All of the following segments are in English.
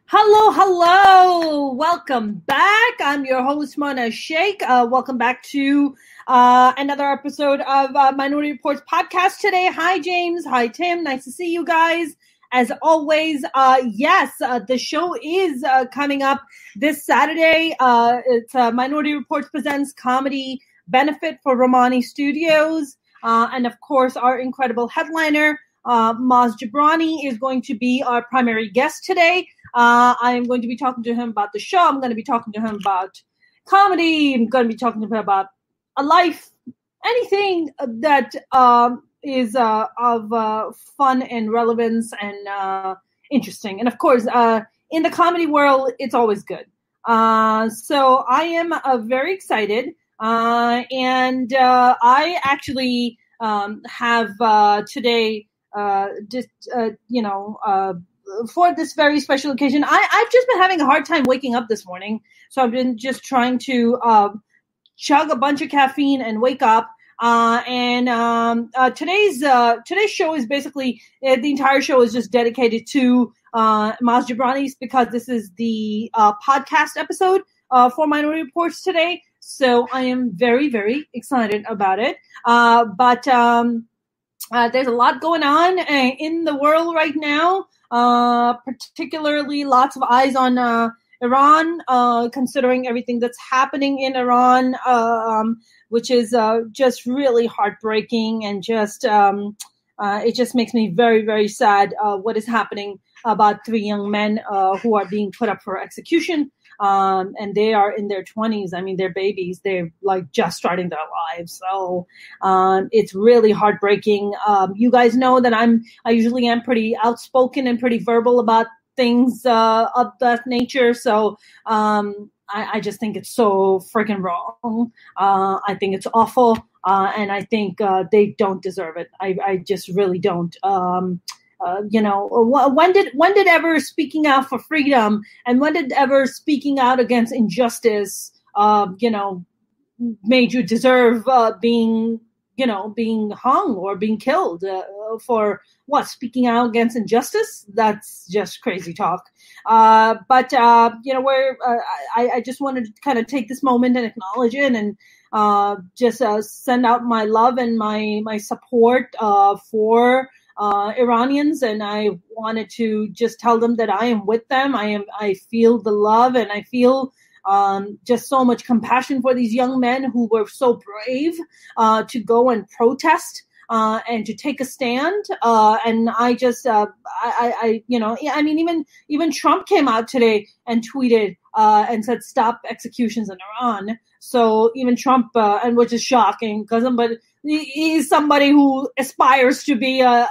Hello. Welcome back. I'm your host, Mona Sheikh. Welcome back to another episode of Minority Reportz podcast today. Hi, James. Hi, Tim. Nice to see you guys. As always, the show is coming up this Saturday. It's Minority Reportz Presents Comedy Benefit for Romani Studios. And, of course, our incredible headliner, Maz Jobrani, is going to be our primary guest today. I am going to be talking to him about the show. I'm going to be talking to him about comedy. I'm going to be talking to him about a life, anything that is of fun and relevance and interesting. And, of course, in the comedy world, it's always good. So I am very excited. And I actually have today for this very special occasion, I've just been having a hard time waking up this morning. So I've been just trying to chug a bunch of caffeine and wake up. Today's show is basically, the entire show is just dedicated to Maz Jobrani because this is the podcast episode for Minority Reportz today. So I am very, very excited about it. But there's a lot going on in the world right now. Particularly lots of eyes on Iran, considering everything that's happening in Iran, which is just really heartbreaking and just it just makes me very, very sad what is happening about 3 young men who are being put up for execution. And they are in their 20s. I mean, they're babies. They're like just starting their lives. So it's really heartbreaking. You guys know that I usually am pretty outspoken and pretty verbal about things of that nature. So I just think it's so freaking wrong. I think it's awful. And I think they don't deserve it. I just really don't. When did ever speaking out for freedom and when did ever speaking out against injustice, made you deserve being hung or being killed for what? Speaking out against injustice? That's just crazy talk. I just wanted to kind of take this moment and acknowledge it and just send out my love and my support for Iranians, and I wanted to just tell them that I am with them. I feel the love, and I feel just so much compassion for these young men who were so brave to go and protest and to take a stand. And I just, even Trump came out today and tweeted and said, "Stop executions in Iran." So even Trump, and which is shocking but he's somebody who aspires to be a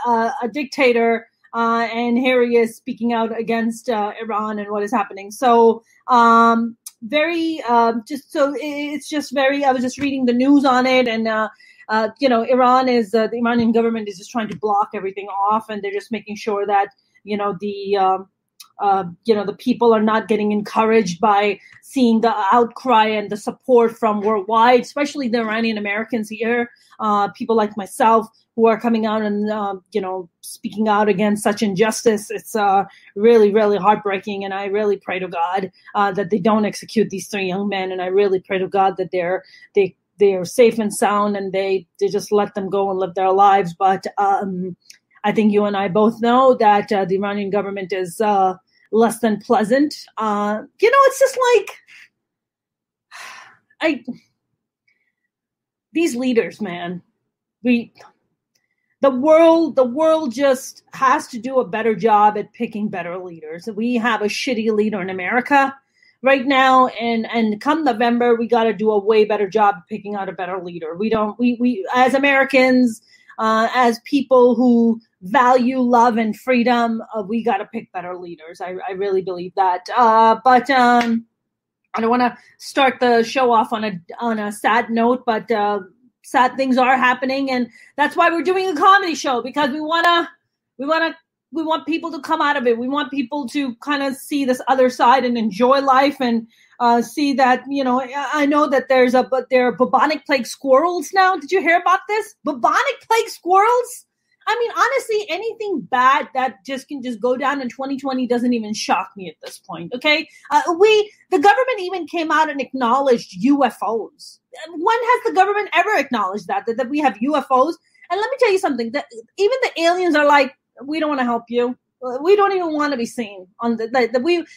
dictator, and here he is speaking out against Iran and what is happening. So I was just reading the news on it, and Iran is the Iranian government is just trying to block everything off, and they're just making sure that the people are not getting encouraged by seeing the outcry and the support from worldwide, especially the Iranian Americans here, people like myself who are coming out and, speaking out against such injustice. It's really, really heartbreaking. And I really pray to God that they don't execute these 3 young men. And I really pray to God that they are safe and sound and they just let them go and live their lives. But I think you and I both know that the Iranian government is less than pleasant. It's just like these leaders, man. The world just has to do a better job at picking better leaders. We have a shitty leader in America right now, and come November, we got to do a way better job of picking out a better leader. We as Americans, as people who value love and freedom, we got to pick better leaders. I really believe that. But I don't want to start the show off on a sad note, but sad things are happening, and that's why we're doing a comedy show, because we want people to come out of it. We want people to kind of see this other side and enjoy life and see that, I know that there are bubonic plague squirrels now. Did you hear about this? Bubonic plague squirrels? I mean, honestly, anything bad that can just go down in 2020 doesn't even shock me at this point. Okay, the government even came out and acknowledged UFOs. When has the government ever acknowledged that we have UFOs? And let me tell you something. That even the aliens are like, we don't want to help you. We don't even want to be seen on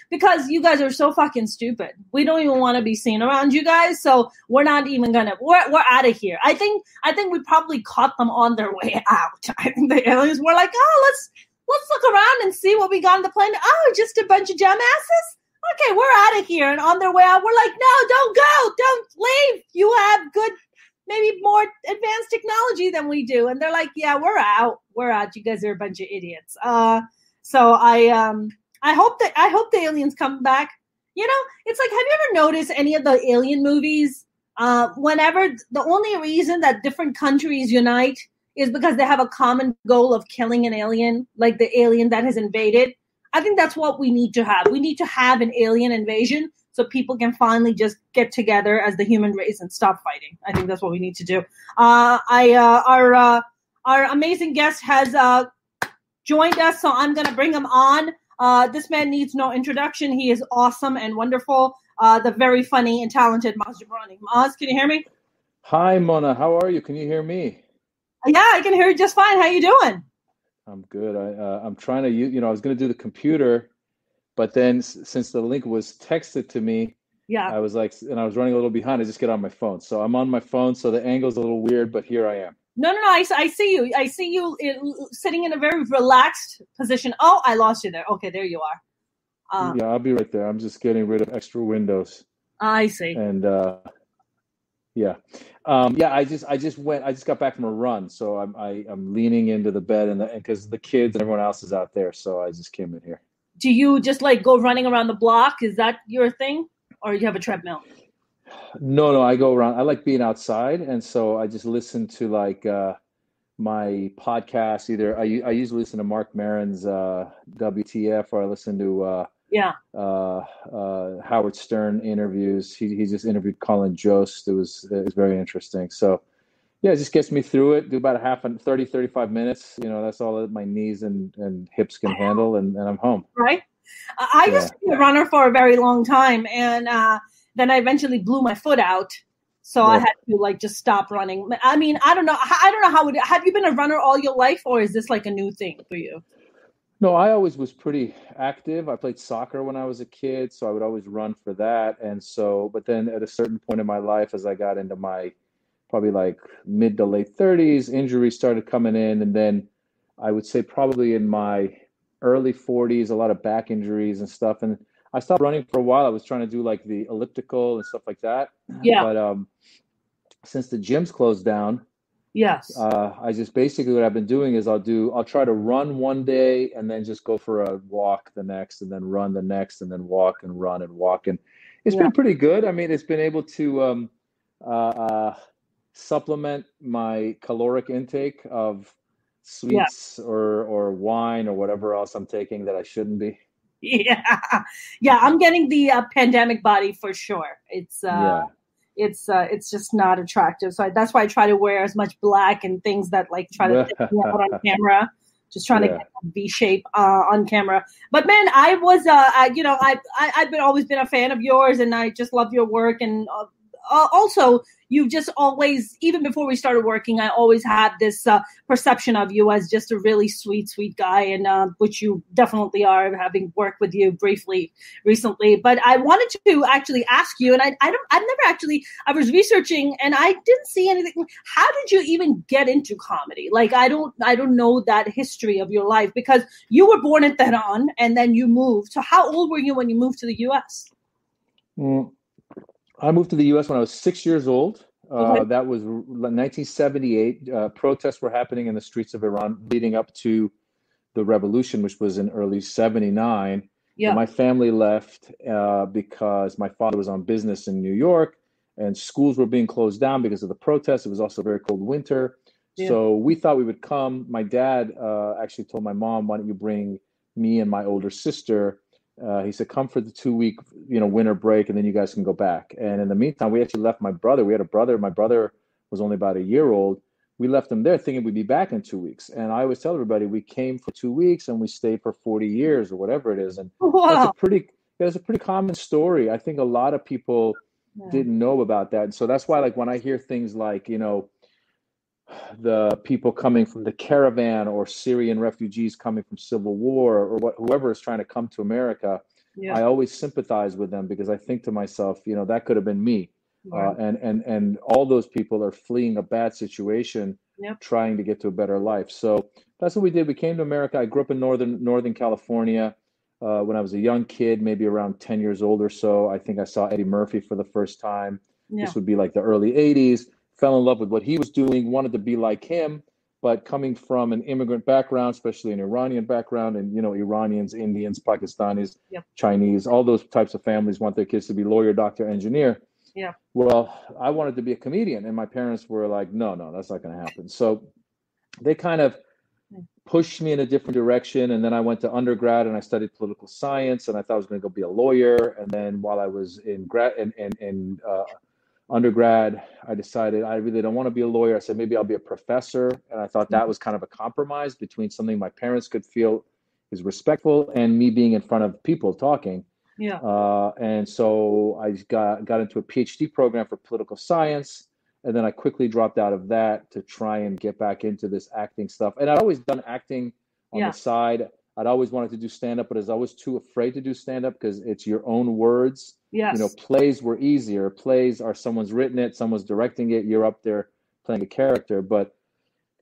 because you guys are so fucking stupid. We don't even want to be seen around you guys, so we're not even gonna. We're out of here. I think we probably caught them on their way out. I think the aliens were like, oh, let's look around and see what we got on the plane. Oh, just a bunch of jamasses. Okay, we're out of here. And on their way out, we're like, no, don't go, don't leave. You have good, maybe more advanced technology than we do. And they're like, yeah, we're out. You guys are a bunch of idiots. So I hope the aliens come back. You know, it's like, have you ever noticed any of the alien movies? Whenever the only reason that different countries unite is because they have a common goal of killing an alien, like the alien that has invaded. I think that's what we need to have. We need to have an alien invasion so people can finally just get together as the human race and stop fighting. I think that's what we need to do. Our amazing guest has joined us, so I'm going to bring him on. This man needs no introduction. He is awesome and wonderful. The very funny and talented Maz Jobrani. Maz, can you hear me? Hi, Mona. How are you? Can you hear me? Yeah, I can hear you just fine. How you doing? I'm good. I'm trying to, I was going to do the computer, but then since the link was texted to me, yeah, I was like, and I was running a little behind. I just get on my phone. So I'm on my phone. So the angle's a little weird, but here I am. No. I see you. I see you sitting in a very relaxed position. Oh, I lost you there. Okay, there you are. Yeah, I'll be right there. I'm just getting rid of extra windows. I see. And yeah. I just got back from a run, so I'm leaning into the bed and because the kids and everyone else is out there, so I just came in here. Do you just like go running around the block? Is that your thing, or you have a treadmill? No, I go around. I like being outside, and so I just listen to like my podcast. Either I usually listen to Mark Maron's WTF, or I listen to Howard Stern interviews. He just interviewed Colin Jost. It was very interesting. So yeah, it just gets me through it. Do about 35 minutes. That's all that my knees and hips can handle, and I'm home. Right. I used to be a runner for a very long time, and then I eventually blew my foot out. So I had to like just stop running. I mean, I don't know how have you been a runner all your life, or is this like a new thing for you? No, I always was pretty active. I played soccer when I was a kid, so I would always run for that. And so, but then at a certain point in my life, as I got into my probably like mid to late 30s, injuries started coming in. And then I would say probably in my early 40s, a lot of back injuries and stuff. And I stopped running for a while. I was trying to do like the elliptical and stuff like that. Yeah. But since the gyms closed down, yes, I just basically what I've been doing is I'll try to run one day and then just go for a walk the next, and then run the next, and then walk and run and walk. And it's been pretty good. I mean, it's been able to supplement my caloric intake of sweets or wine or whatever else I'm taking that I shouldn't be. Yeah. I'm getting the pandemic body for sure. It's just not attractive. So that's why I try to wear as much black and things that like try to stick me out on camera. Just trying to get a V shape on camera. But man, I was I've always been a fan of yours, and I just love your work. And also, you've just always, even before we started working, I always had this perception of you as just a really sweet guy, and which you definitely are, having worked with you briefly recently. But I wanted to actually ask you, and I was researching and I didn't see anything. How did you even get into comedy? Like, I don't know that history of your life, because you were born in Tehran and then you moved. So how old were you when you moved to the U.S.? I moved to the U.S. when I was 6 years old. That was 1978. Protests were happening in the streets of Iran leading up to the revolution, which was in early 79. Yeah. And my family left because my father was on business in New York, and schools were being closed down because of the protests. It was also a very cold winter. Yeah. So we thought we would come. My dad actually told my mom, why don't you bring me and my older sister? He said, come for the 2-week, winter break, and then you guys can go back. And in the meantime, we actually left my brother. We had a brother. My brother was only about a year old. we left them there thinking we'd be back in 2 weeks. And I always tell everybody we came for 2 weeks and we stayed for 40 years or whatever it is. And Wow. that's a pretty common story. I think a lot of people didn't know about that. And so that's why, like, when I hear things like, the people coming from the caravan or Syrian refugees coming from civil war or whoever is trying to come to America, I always sympathize with them because I think to myself, that could have been me. Right. And all those people are fleeing a bad situation, trying to get to a better life. So that's what we did. We came to America. I grew up in Northern California. When I was a young kid, maybe around 10 years old or so, I think I saw Eddie Murphy for the first time. This would be like the early 80s. Fell in love with what he was doing, wanted to be like him, but coming from an immigrant background, especially an Iranian background, and Iranians, Indians, Pakistanis, Chinese, all those types of families want their kids to be lawyer, doctor, engineer. Yeah. Well, I wanted to be a comedian, and my parents were like, no, that's not going to happen. So they kind of pushed me in a different direction, and then I went to undergrad and I studied political science, and I thought I was going to go be a lawyer. And then while I was in undergrad, I decided I really don't want to be a lawyer. I said, maybe I'll be a professor. And I thought that was kind of a compromise between something my parents could feel is respectful and me being in front of people talking. Yeah. And so I got into a PhD program for political science. And then I quickly dropped out of that to try and get back into this acting stuff. And I'd always done acting on the side. I'd always wanted to do stand-up, but I was always too afraid to do stand-up because it's your own words. Yes. Plays were easier. Plays are someone's written it, someone's directing it, you're up there playing a character. But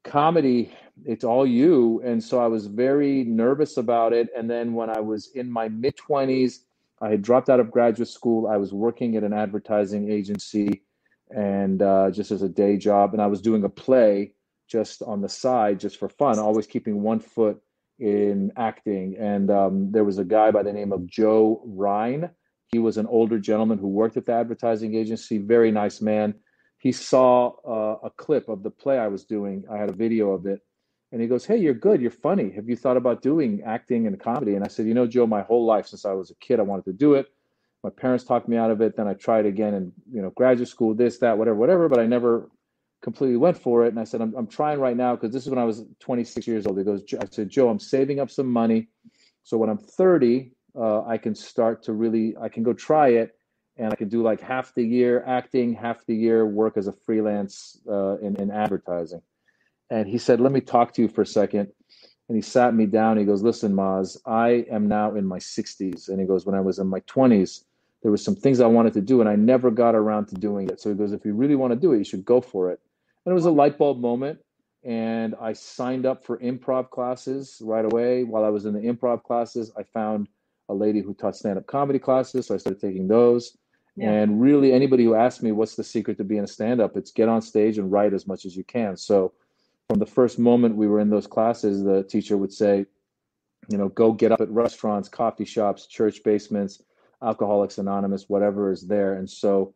comedy, it's all you. And so I was very nervous about it. And then when I was in my mid-20s, I had dropped out of graduate school. I was working at an advertising agency and just as a day job. And I was doing a play just on the side, just for fun, always keeping one foot in acting. And there was a guy by the name of Joe Rhine. He was an older gentleman who worked at the advertising agency, very nice man. He saw a clip of the play I was doing. I had a video of it. And he goes, hey, you're good. You're funny. Have you thought about doing acting and comedy? And I said, Joe, my whole life since I was a kid, I wanted to do it. My parents talked me out of it. Then I tried again in graduate school, this, that, whatever. But I never completely went for it. And I said, I'm trying right now because this is when I was 26 years old. I said, Joe, I'm saving up some money. So when I'm 30, I can start to I can go try it. And I can do like half the year acting, half the year work as a freelance in advertising. And he said, let me talk to you for a second. And he sat me down. He goes, listen, Maz, I am now in my 60s. And he goes, when I was in my 20s, there were some things I wanted to do, and I never got around to doing it. So he goes, if you really want to do it, you should go for it. And it was a light bulb moment. And I signed up for improv classes right away. While I was in the improv classes, I found a lady who taught stand-up comedy classes. So I started taking those. Yeah. And really, anybody who asked me, what's the secret to being a stand-up? It's get on stage and write as much as you can. So from the first moment we were in those classes, the teacher would say, go get up at restaurants, coffee shops, church basements, Alcoholics Anonymous, whatever is there. And so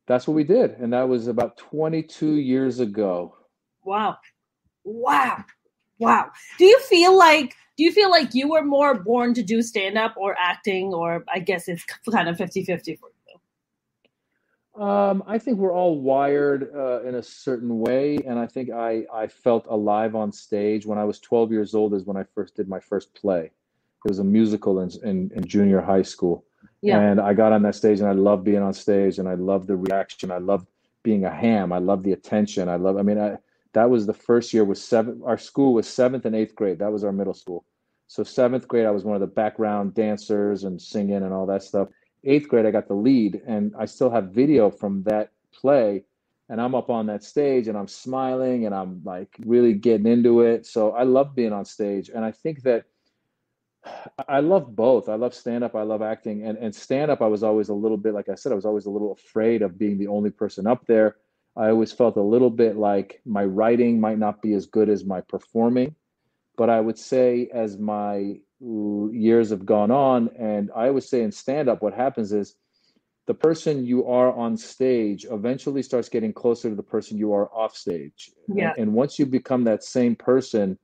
that's what we did. And that was about 22 years ago. Wow. Do you feel like you were more born to do stand-up or acting, or I guess it's kind of 50-50 for you? I think we're all wired in a certain way. And I think I felt alive on stage when I was 12 years old is when I first did my first play. It was a musical in junior high school. Yeah. And I got on that stage and I loved being on stage and I loved the reaction. I loved being a ham. I loved the attention. That was the first year our school was 7th and 8th grade. That was our middle school. So 7th grade, I was one of the background dancers and singing and all that stuff. 8th grade, I got the lead, and I still have video from that play, and I'm up on that stage and I'm smiling and I'm like really getting into it. So I love being on stage. And I think that I love both. I love stand-up. I love acting. And stand-up, I was always a little bit, like I said, I was always a little afraid of being the only person up there. I always felt a little bit like my writing might not be as good as my performing. But I would say as my years have gone on, and I always say in stand-up, what happens is the person you are on stage eventually starts getting closer to the person you are off stage. Yeah. And once you become that same person,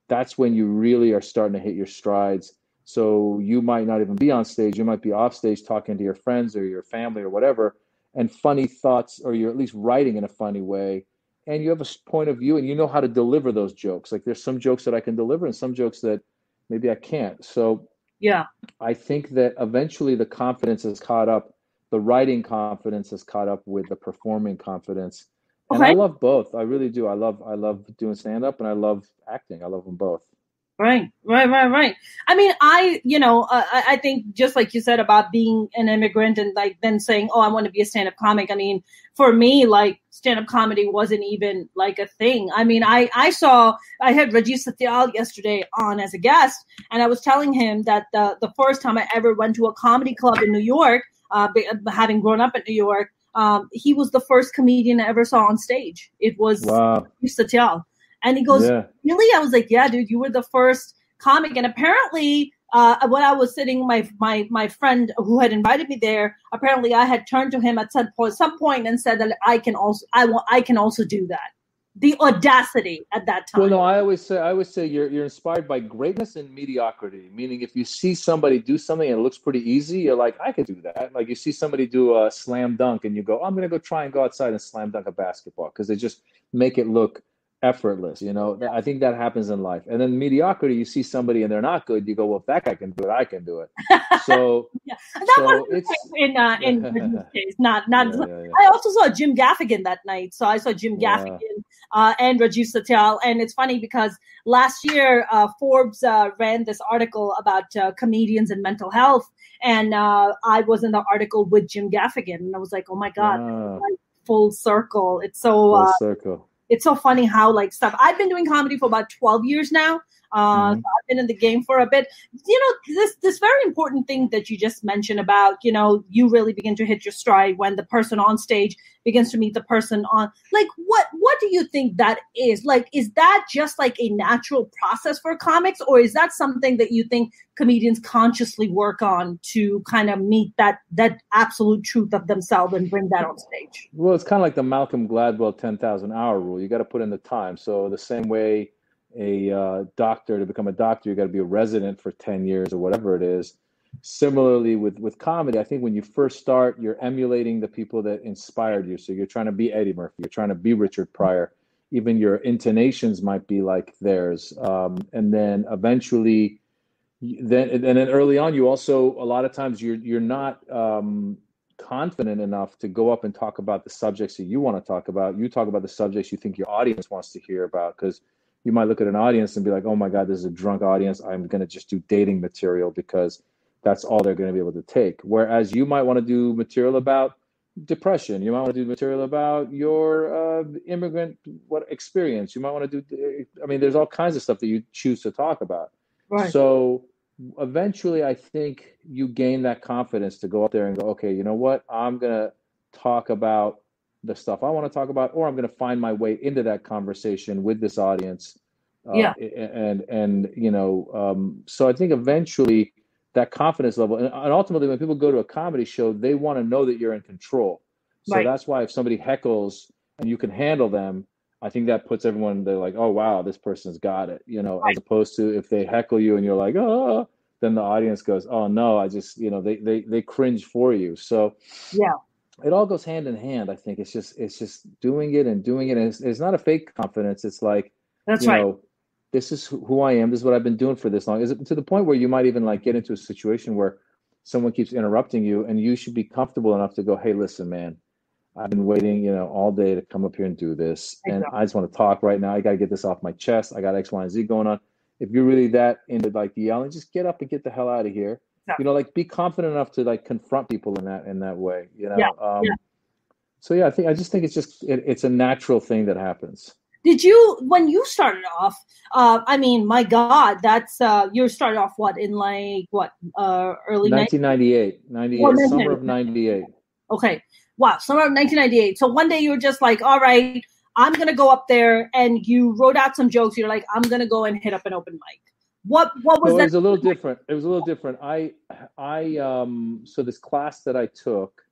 that's when you really are starting to hit your strides. So you might not even be on stage. You might be off stage talking to your friends or your family or whatever, and funny thoughts, or you're at least writing in a funny way. and you have a point of view, and you know how to deliver those jokes. Like there's some jokes that I can deliver and some jokes that maybe I can't. So Yeah. I think that eventually the confidence is caught up. The writing confidence is caught up with the performing confidence. And I Okay. love both. I really do. I love doing stand up and I love acting. I love them both. Right. I mean, I think just like you said about being an immigrant and like then saying, oh, I want to be a stand-up comic. I mean, for me, like stand-up comedy wasn't even like a thing. I mean, I had Rajiv Satyal yesterday on as a guest, and I was telling him that the first time I ever went to a comedy club in New York, having grown up in New York, he was the first comedian I ever saw on stage. It was Wow. Rajiv Satyal. And he goes, Yeah. really? I was like, yeah, dude, you were the first comic. And apparently, when I was sitting, my friend who had invited me there, apparently I had turned to him at some point and said that I can also do that. The audacity at that time. Well, no, I always say you're inspired by greatness and mediocrity. Meaning, if you see somebody do something and it looks pretty easy, you're like, I could do that. Like you see somebody do a slam dunk, and you go, I'm gonna go try and go outside and slam dunk a basketball because they just make it look effortless. I think that happens in life. And then mediocrity, you see somebody and they're not good, you go, well, if that guy can do it, I can do it. So yeah, that was in Bridget's case. Not. Yeah. I also saw Jim Gaffigan that night. So I saw Jim Gaffigan and Rajiv Satyal, and it's funny because last year Forbes ran this article about comedians and mental health, and I was in the article with Jim Gaffigan, and I was like, oh my god, like, full circle. It's so full circle. It's so funny how like stuff. I've been doing comedy for about 12 years now. So I've been in the game for a bit. This very important thing that you just mentioned about, you really begin to hit your stride when the person on stage begins to meet the person on, like, what do you think that is? Like, is that just like a natural process for comics, or is that something that you think comedians consciously work on to kind of meet that absolute truth of themselves and bring that on stage? Well, it's kind of like the Malcolm Gladwell 10,000 hour rule. You got to put in the time. So the same way a doctor, to become a doctor, you got to be a resident for 10 years or whatever it is. Similarly with comedy, I think when you first start, you're emulating the people that inspired you. So you're trying to be Eddie Murphy, you're trying to be Richard Pryor, even your intonations might be like theirs. And then eventually, then early on, you also, a lot of times you're not confident enough to go up and talk about the subjects that you want to talk about. You talk about the subjects you think your audience wants to hear about, because you might look at an audience and be like, oh my God, this is a drunk audience. I'm going to just do dating material because that's all they're going to be able to take. Whereas you might want to do material about depression. You might want to do material about your immigrant experience. You might want to do, there's all kinds of stuff that you choose to talk about. Right. So eventually I think you gain that confidence to go up there and go, okay, you know what? I'm going to talk about the stuff I want to talk about, or I'm going to find my way into that conversation with this audience. So I think eventually that confidence level, and ultimately when people go to a comedy show, they want to know that you're in control. So that's why if somebody heckles and you can handle them, I think that puts everyone, they're like, oh, wow, this person's got it, as opposed to if they heckle you and you're like, oh, then the audience goes, oh no, I just, they cringe for you. So it all goes hand in hand. I think it's just doing it. And it's not a fake confidence. It's like, this is who I am. This is what I've been doing for this long. Is it to the point where you might even like get into a situation where someone keeps interrupting you and you should be comfortable enough to go, hey, listen, man, I've been waiting, all day to come up here and do this. And I just want to talk right now. I got to get this off my chest. I got X, Y, and Z going on. If you're really that into like yelling, just get up and get the hell out of here. Like be confident enough to like confront people in that way, So I just think it's a natural thing that happens. Did you, when you started off, my God, that's, you started off early 1998, summer of 98. Okay. Wow. Summer of 1998. So one day you were just like, all right, I'm going to go up there, and you wrote out some jokes. You're like, I'm going to go and hit up an open mic. What was that? It was a little different. So this class that I took,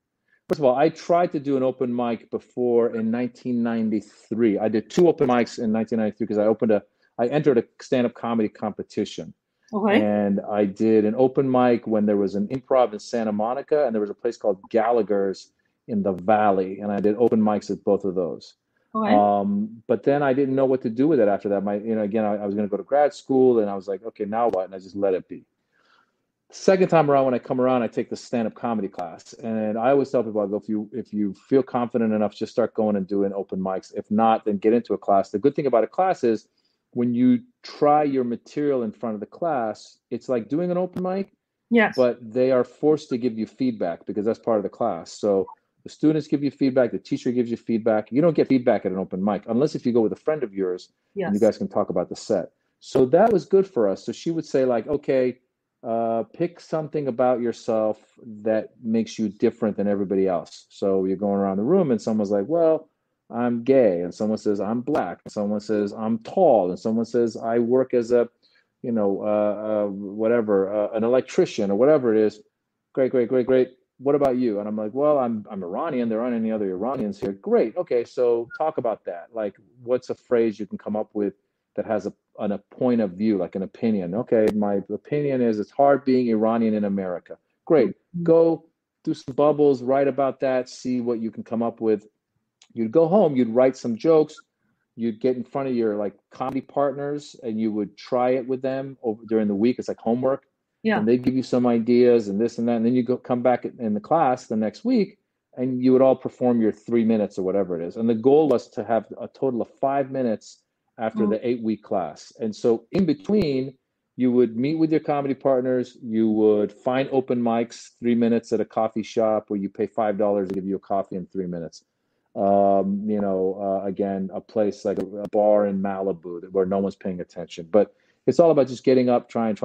first of all, I tried to do an open mic before in 1993. I did 2 open mics in 1993 because I entered a stand-up comedy competition. Okay. And I did an open mic when there was an improv in Santa Monica, and there was a place called Gallagher's in the Valley, and I did open mics at both of those. Okay. But then I didn't know what to do with it after that. Again, I was going to go to grad school, and I was like, okay, now what? And I just let it be. Second time around, when I come around, I take the stand-up comedy class, and I always tell people, if you feel confident enough, just start going and doing open mics. If not, then get into a class. The good thing about a class is when you try your material in front of the class, it's like doing an open mic, Yes. but they are forced to give you feedback because that's part of the class. So the students give you feedback, the teacher gives you feedback. You don't get feedback at an open mic unless if you go with a friend of yours and you Yes. guys can talk about the set. So that was good for us. So she would say like, okay, pick something about yourself that makes you different than everybody else. So you're going around the room and someone's like, well, I'm gay, and someone says I'm black, and someone says I'm tall, and someone says I work as a whatever, an electrician or whatever it is. Great, great, great, great. What about you? And I'm like, well, I'm Iranian. There aren't any other Iranians here. Great. Okay, so talk about that. Like, what's a phrase you can come up with that has a point of view, like an opinion? Okay, my opinion is it's hard being Iranian in America. Great. Mhm. Go do some bubbles, write about that, see what you can come up with. You'd go home, you'd write some jokes, you'd get in front of your like comedy partners and you would try it with them over during the week. It's like homework. Yeah. And they give you some ideas and this and that. And then you go come back in the class the next week and you would all perform your 3 minutes or whatever it is. And the goal was to have a total of 5 minutes after the 8-week class. And so in between, you would meet with your comedy partners. You would find open mics, 3 minutes at a coffee shop where you pay $5 to give you a coffee in 3 minutes. Again, a place like a bar in Malibu where no one's paying attention. But it's all about just getting up, trying.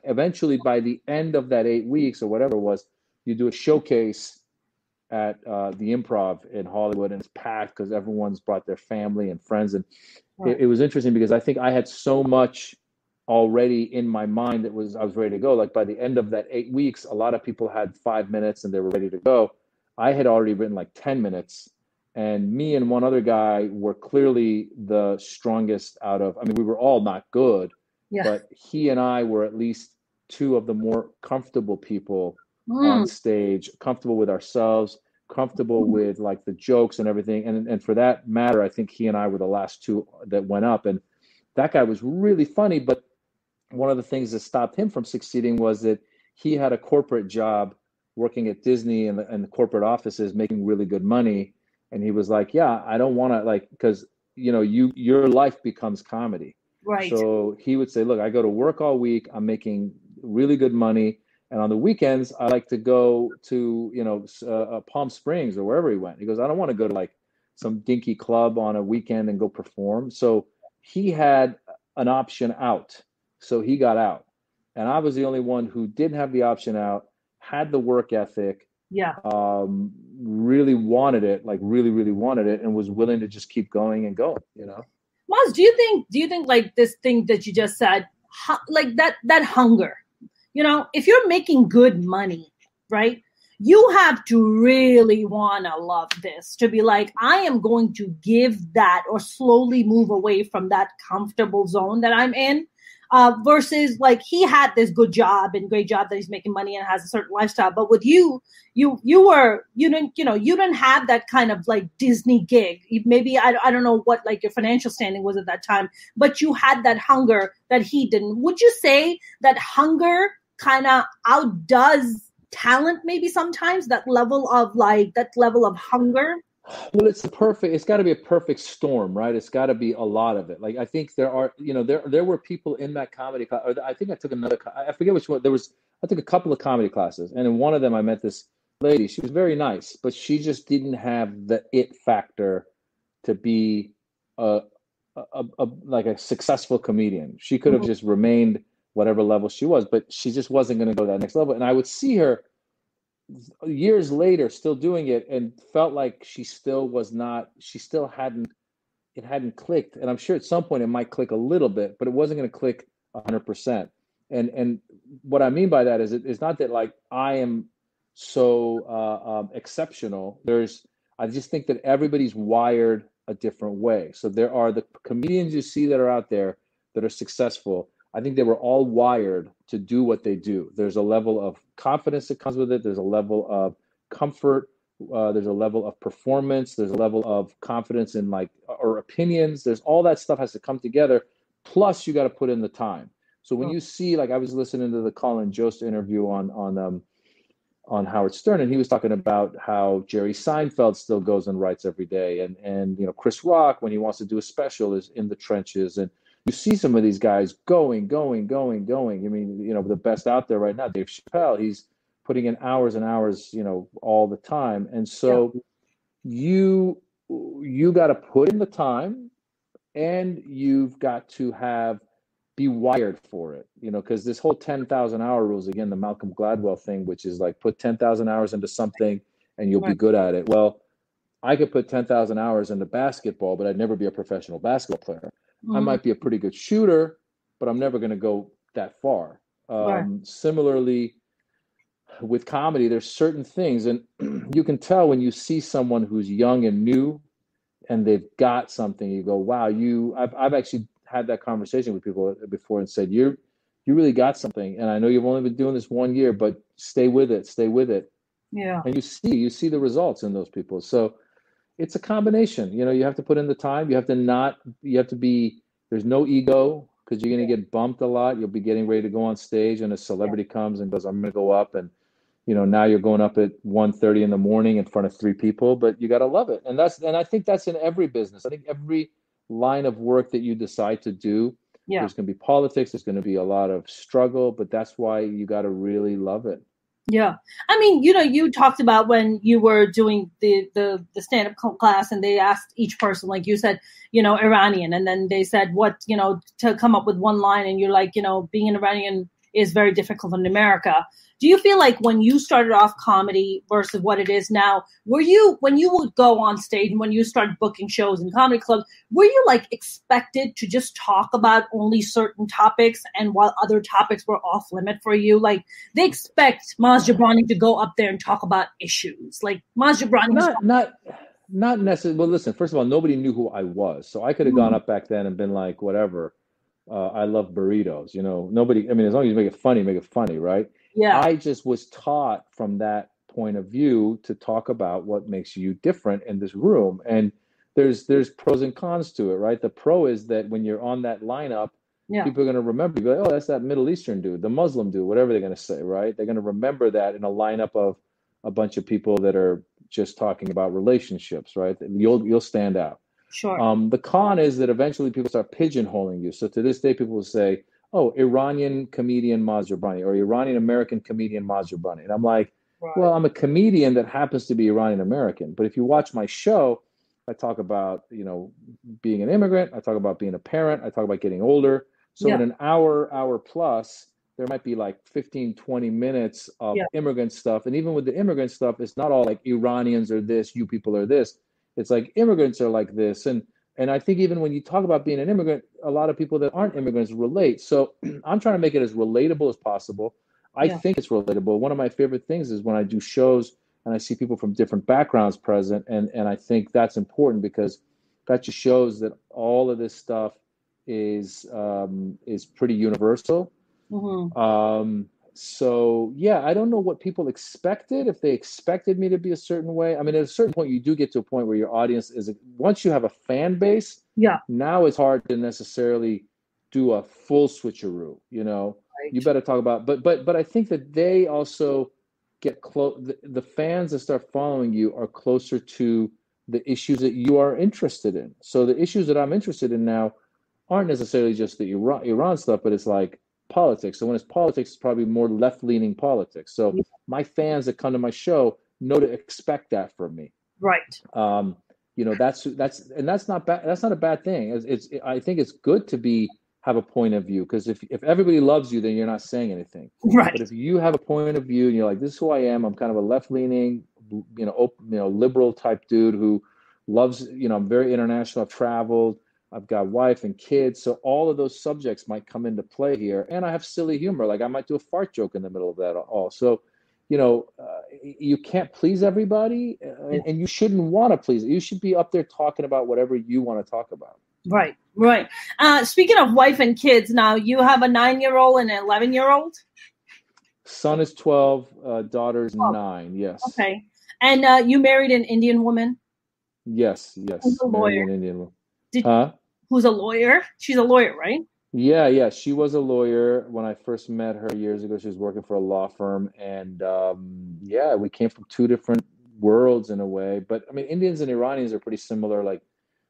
Eventually, by the end of that 8 weeks or whatever it was, you do a showcase at the Improv in Hollywood, and it's packed because everyone's brought their family and friends. And Right. it was interesting because I think I had so much already in my mind that I was ready to go. Like by the end of that 8 weeks, a lot of people had 5 minutes and they were ready to go. I had already written like 10 minutes. And me and one other guy were clearly the strongest out of, I mean, we were all not good, Yeah. but he and I were at least two of the more comfortable people on Mm. stage, comfortable with ourselves, comfortable with like the jokes and everything. And for that matter, I think he and I were the last two that went up. And that guy was really funny. But one of the things that stopped him from succeeding was that he had a corporate job working at Disney and the corporate offices making really good money. And he was like, yeah, I don't want to like, because your life becomes comedy. Right. So he would say, look, I go to work all week, I'm making really good money, and on the weekends I like to go to Palm Springs or wherever he went. He goes, I don't want to go to like some dinky club on a weekend and go perform. So he had an option out, so he got out, and I was the only one who didn't have the option out, had the work ethic, Yeah. really wanted it, like really, really wanted it, and was willing to just keep going and going. Maz, do you think like this thing that you just said, like that hunger, if you're making good money, right? You have to really want to love this to be like, I am going to give that or slowly move away from that comfortable zone that I'm in. Versus like he had this good job and great job that he's making money and has a certain lifestyle. But with you didn't have that kind of like Disney gig. Maybe I don't know what like your financial standing was at that time, but you had that hunger that he didn't. Would you say that hunger kind of outdoes talent maybe sometimes, that level of hunger? Well, it's got to be a perfect storm, right? It's got to be a lot of it. Like I think there were people in that comedy class, or I think I took I forget which one. I took a couple of comedy classes, and in one of them I met this lady. She was very nice, but she just didn't have the it factor to be like a successful comedian. She could have Mhm. just remained whatever level she was, but she just wasn't going to go that next level. And I would see her years later still doing it and felt like she still hadn't it hadn't clicked. And I'm sure at some point it might click a little bit, but it wasn't going to click 100%. And what I mean by that is it's not that like I am so exceptional. I just think that everybody's wired a different way. So there are the comedians you see that are out there that are successful. I think they were all wired to do what they do. There's a level of confidence that comes with it. There's a level of comfort There's a level of performance. There's a level of confidence in or opinions. There's all that stuff has to come together. Plus, you got to put in the time. So when you see, I was listening to the Colin Jost interview on Howard Stern, and he was talking about how Jerry Seinfeld still goes and writes every day, and Chris Rock, when he wants to do a special, is in the trenches, and you see some of these guys going. I mean, the best out there right now, Dave Chappelle, he's putting in hours and hours, all the time, and so you got to put in the time, and you've got to be wired for it, because this whole 10,000 hour rule is, again, the Malcolm Gladwell thing, which is put 10,000 hours into something and you'll be good at it. Well, I could put 10,000 hours into basketball, but I'd never be a professional basketball player. I might be a pretty good shooter, but I'm never going to go that far. Similarly, with comedy, there's certain things, and you can tell when you see someone who's young and new and they've got something, you go, wow, I've actually had that conversation with people before and said, you really got something. And I know you've only been doing this 1 year, but stay with it. Yeah. And you see the results in those people. So it's a combination, you have to put in the time. There's no ego, because you're going to get bumped a lot. You'll be getting ready to go on stage and a celebrity comes and goes, I'm going to go up. And, now you're going up at 1:30 in the morning in front of 3 people, but you got to love it. And I think that's in every business. I think every line of work that you decide to do, there's going to be politics, there's going to be a lot of struggle, but that's why you got to really love it. Yeah. I mean, you talked about when you were doing the stand-up class, and they asked each person, like you said, Iranian, and then they said what, to come up with one line, and you're like, being an Iranian is very difficult in America. Do you feel like when you started off comedy versus what it is now, when you would go on stage and when you started booking shows in comedy clubs, were you expected to just talk about only certain topics, and while other topics were off limit for you? They expect Maz Jobrani to go up there and talk about issues. Maz Jobrani not necessarily. Well, listen, first of all, nobody knew who I was. So I could have gone up back then and been like, whatever, I love burritos, nobody, I mean, as long as you make it funny, right? Yeah. I just was taught from that point of view to talk about what makes you different in this room. And there's pros and cons to it, right? The pro is that when you're on that lineup, people are going to remember you. Oh, that's that Middle Eastern dude, the Muslim dude, whatever they're going to say, right? They're going to remember that in a lineup of a bunch of people that are just talking about relationships, right? You'll stand out. Sure. The con is that eventually people start pigeonholing you. So to this day, people will say, oh, Iranian comedian Maz Jobrani, or Iranian American comedian Maz Jobrani. And I'm like, well, I'm a comedian that happens to be Iranian American. But if you watch my show, I talk about, being an immigrant. I talk about being a parent. I talk about getting older. So in an hour plus, there might be 15, 20 minutes of immigrant stuff. And even with the immigrant stuff, it's not all Iranians are this, you people are this. It's immigrants are like this. And I think even when you talk about being an immigrant, a lot of people that aren't immigrants relate. So I'm trying to make it as relatable as possible. I think it's relatable. One of my favorite things is when I do shows and I see people from different backgrounds present. And I think that's important, because that just shows that all of this stuff is pretty universal. Mm-hmm. So I don't know what people expected, if they expected me to be a certain way. I mean, at a certain point, you do get to a point where your audience once you have a fan base, now it's hard to necessarily do a full switcheroo, You better talk about, but I think that they also get close. The fans that start following you are closer to the issues that you are interested in. So the issues that I'm interested in now aren't necessarily just the Iran stuff, but it's politics. So when it's politics, it's probably more left-leaning politics. So my fans that come to my show know to expect that from me. Right. That's not bad. That's not a bad thing. I think it's good to have a point of view, because if everybody loves you, then you're not saying anything. Right. But if you have a point of view and you're like, this is who I am, I'm kind of a left-leaning, liberal type dude who loves, I'm very international, I've traveled, I've got wife and kids. So all of those subjects might come into play here. And I have silly humor. I might do a fart joke in the middle of that all. So, you can't please everybody, and you shouldn't want to please. You should be up there talking about whatever you want to talk about. Right. Speaking of wife and kids, now you have a 9-year-old and an 11-year-old? Son is 12, daughter's 9, yes. Okay. And you married an Indian woman? Yes. Who's a Married lawyer? an Indian woman. Did, Huh? Who's a lawyer? She's a lawyer, right? Yeah. She was a lawyer when I first met her years ago. She was working for a law firm, and yeah, we came from two different worlds in a way. But I mean, Indians and Iranians are pretty similar, like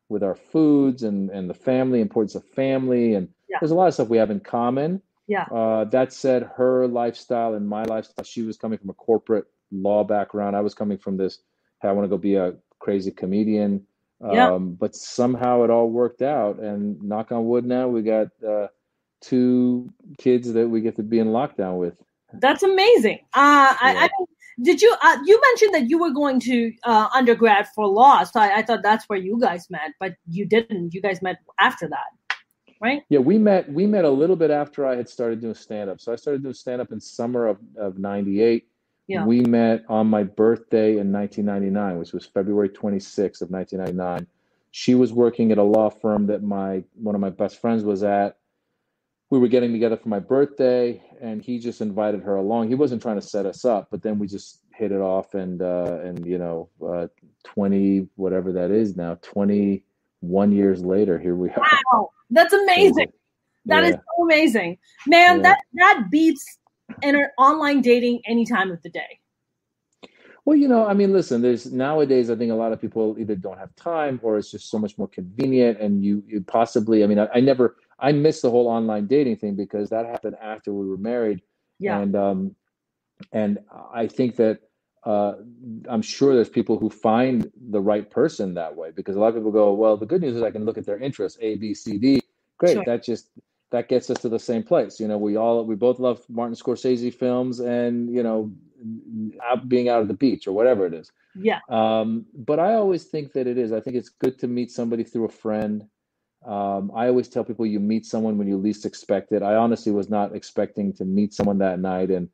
with our foods and the family, importance of family, and Yeah. there's a lot of stuff we have in common. Yeah. That said, her lifestyle and my lifestyle, she was coming from a corporate law background. I was coming from this, hey, I want to go be a crazy comedian. Yeah. But somehow it all worked out, and knock on wood, now we got two kids that we get to be in lockdown with. That's amazing. I mean, did you mentioned that you were going to undergrad for law, so I thought that's where you guys met, but you didn't. You guys met after that, right? Yeah, we met a little bit after I had started doing stand-up. So I started doing stand-up in summer of 98. Yeah. We met on my birthday in 1999, which was February 26th of 1999. She was working at a law firm that one of my best friends was at. We were getting together for my birthday, and he just invited her along. He wasn't trying to set us up, but then we just hit it off, and 20 whatever that is now, 21 years later, here we are. Wow, that's amazing. That is so amazing, man. Yeah. That beats online dating any time of the day. Well, I mean, listen, nowadays, I think a lot of people either don't have time, or it's just so much more convenient. And you possibly, I mean, I missed the whole online dating thing because that happened after we were married. Yeah. And I think that I'm sure there's people who find the right person that way, because a lot of people go, well, the good news is I can look at their interests, A, B, C, D. Great. Sure. That gets us to the same place. We both love Martin Scorsese films, and, being out at the beach or whatever it is. Yeah. But I always think that I think it's good to meet somebody through a friend. I always tell people you meet someone when you least expect it. I honestly was not expecting to meet someone that night, and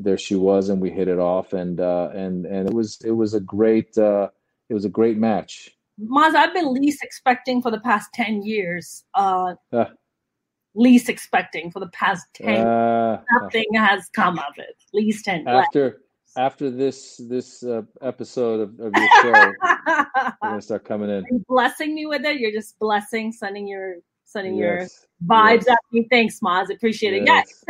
there she was, and we hit it off, and it was a great match. Maz, I've been least expecting for the past 10 years. Least expecting for the past 10 years. Nothing has come of it. Least 10. After this episode of your show, we're gonna start coming in. Are you blessing me with it? You're just sending your vibes at me. Thanks, Maz. Appreciate it. Yes,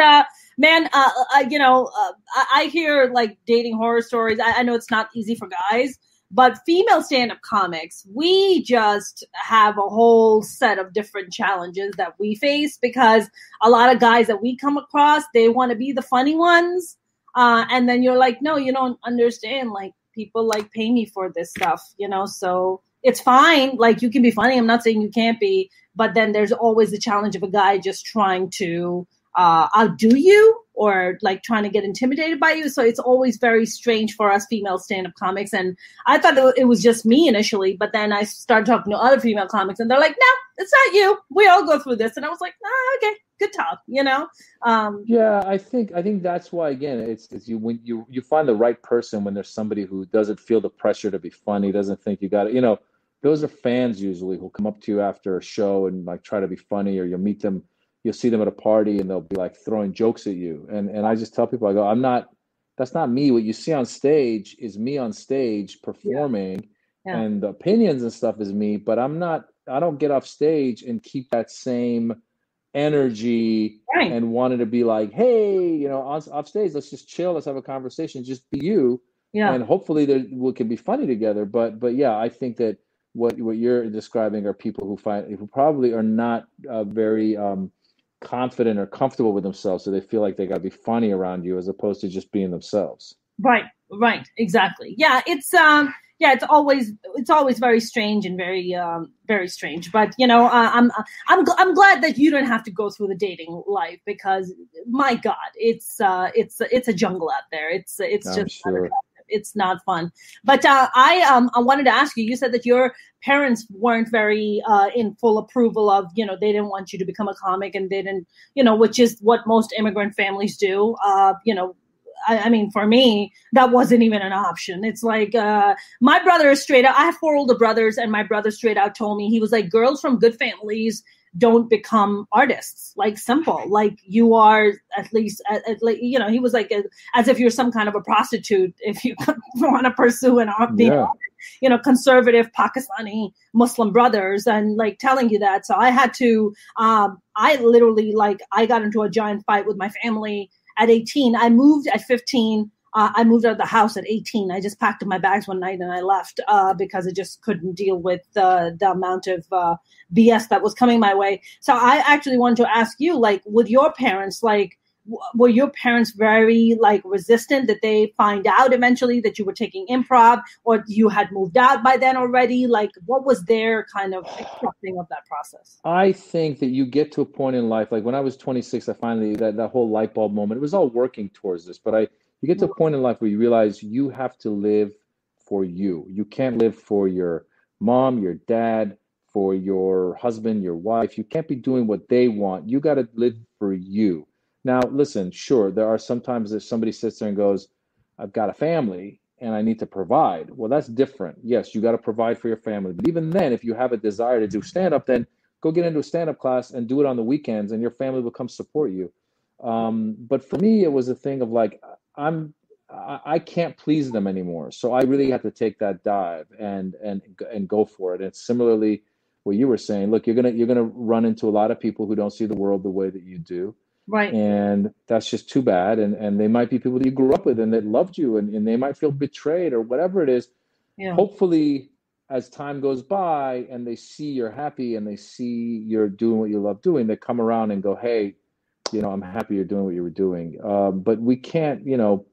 man. I hear like dating horror stories. I know it's not easy for guys, but female stand-up comics, we just have a whole set of different challenges that we face, because a lot of guys that we come across, they want to be the funny ones. And then you're like, no, you don't understand. Like, people like pay me for this stuff, so it's fine. Like, you can be funny. I'm not saying you can't be, but then there's always the challenge of a guy just trying to outdo you, or like trying to get intimidated by you. So it's always very strange for us female stand-up comics. And I thought it was just me initially, but then I started talking to other female comics, and they're like, no, it's not you. We all go through this. And I was like, okay, good talk, Yeah, I think that's why, again, it's when you find the right person, when there's somebody who doesn't feel the pressure to be funny, doesn't think you got it. Those are fans usually who come up to you after a show and like try to be funny, or you'll see them at a party and they'll be like throwing jokes at you. And I just tell people, I go, that's not me. What you see on stage is me on stage performing, and the opinions and stuff is me, but I don't get off stage and keep that same energy and wanted to be like, hey, off stage, let's just chill, let's have a conversation, just be you, and hopefully we can be funny together. But yeah, I think that what you're describing are people who probably are not very confident or comfortable with themselves, so they feel like they got to be funny around you as opposed to just being themselves. Right, exactly. Yeah, it's always very strange and very very strange. But I'm glad that you don't have to go through the dating life, because my God, it's a jungle out there. It's just sure. It's not fun. But I wanted to ask you. You said that your parents weren't very in full approval of, they didn't want you to become a comic, and they didn't, which is what most immigrant families do. I mean, for me, that wasn't even an option. It's like my brother is straight out. I have 4 older brothers, and my brother straight out told me, he was like, girls from good families, don't become artists. Like, simple. Like, you are at least, you know, he was like, as if you're some kind of a prostitute if you want to pursue an art, you know, conservative Pakistani Muslim brothers, and like telling you that. So I had to, I literally, like, I got into a giant fight with my family at 18. I moved at 15. I moved out of the house at 18. I just packed up my bags one night and I left because I just couldn't deal with the amount of BS that was coming my way. So I actually wanted to ask you, like, with your parents, like, were your parents very, like, resistant? Did they find out eventually that you were taking improv, or you had moved out by then already? Like, what was their kind of accepting of that process? I think that you get to a point in life, like when I was 26, I finally, that whole light bulb moment, it was all working towards this, but you get to a point in life where you realize you have to live for you. You can't live for your mom, your dad, for your husband, your wife. You can't be doing what they want. You got to live for you. Now, listen, sure, there are sometimes if somebody sits there and goes, I've got a family and I need to provide. Well, that's different. Yes, you got to provide for your family. But even then, if you have a desire to do stand-up, then go get into a stand-up class and do it on the weekends, and your family will come support you. But for me, it was a thing of like, I can't please them anymore. So I really have to take that dive and go for it. And similarly, what you were saying, look, you're gonna run into a lot of people who don't see the world the way that you do. Right. And that's just too bad. And they might be people that you grew up with and that loved you, and they might feel betrayed or whatever it is. Yeah. Hopefully, as time goes by and they see you're happy and they see you're doing what you love doing, they come around and go, hey, you know, I'm happy you're doing what you were doing. But we can't, you know,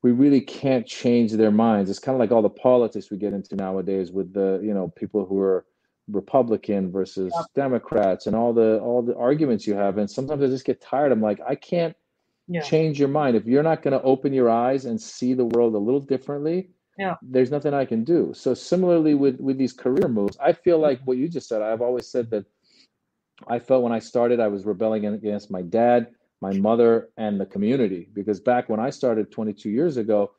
we really can't change their minds. It's kind of like all the politics we get into nowadays with the, you know, people who are Republican versus Democrats and all the arguments you have. And sometimes I just get tired. I'm like, I can't change your mind. If you're not going to open your eyes and see the world a little differently, there's nothing I can do. So similarly with these career moves, I feel like what you just said, I've always said that I felt when I started, I was rebelling against my dad, my mother, and the community. Because back when I started 22 years ago,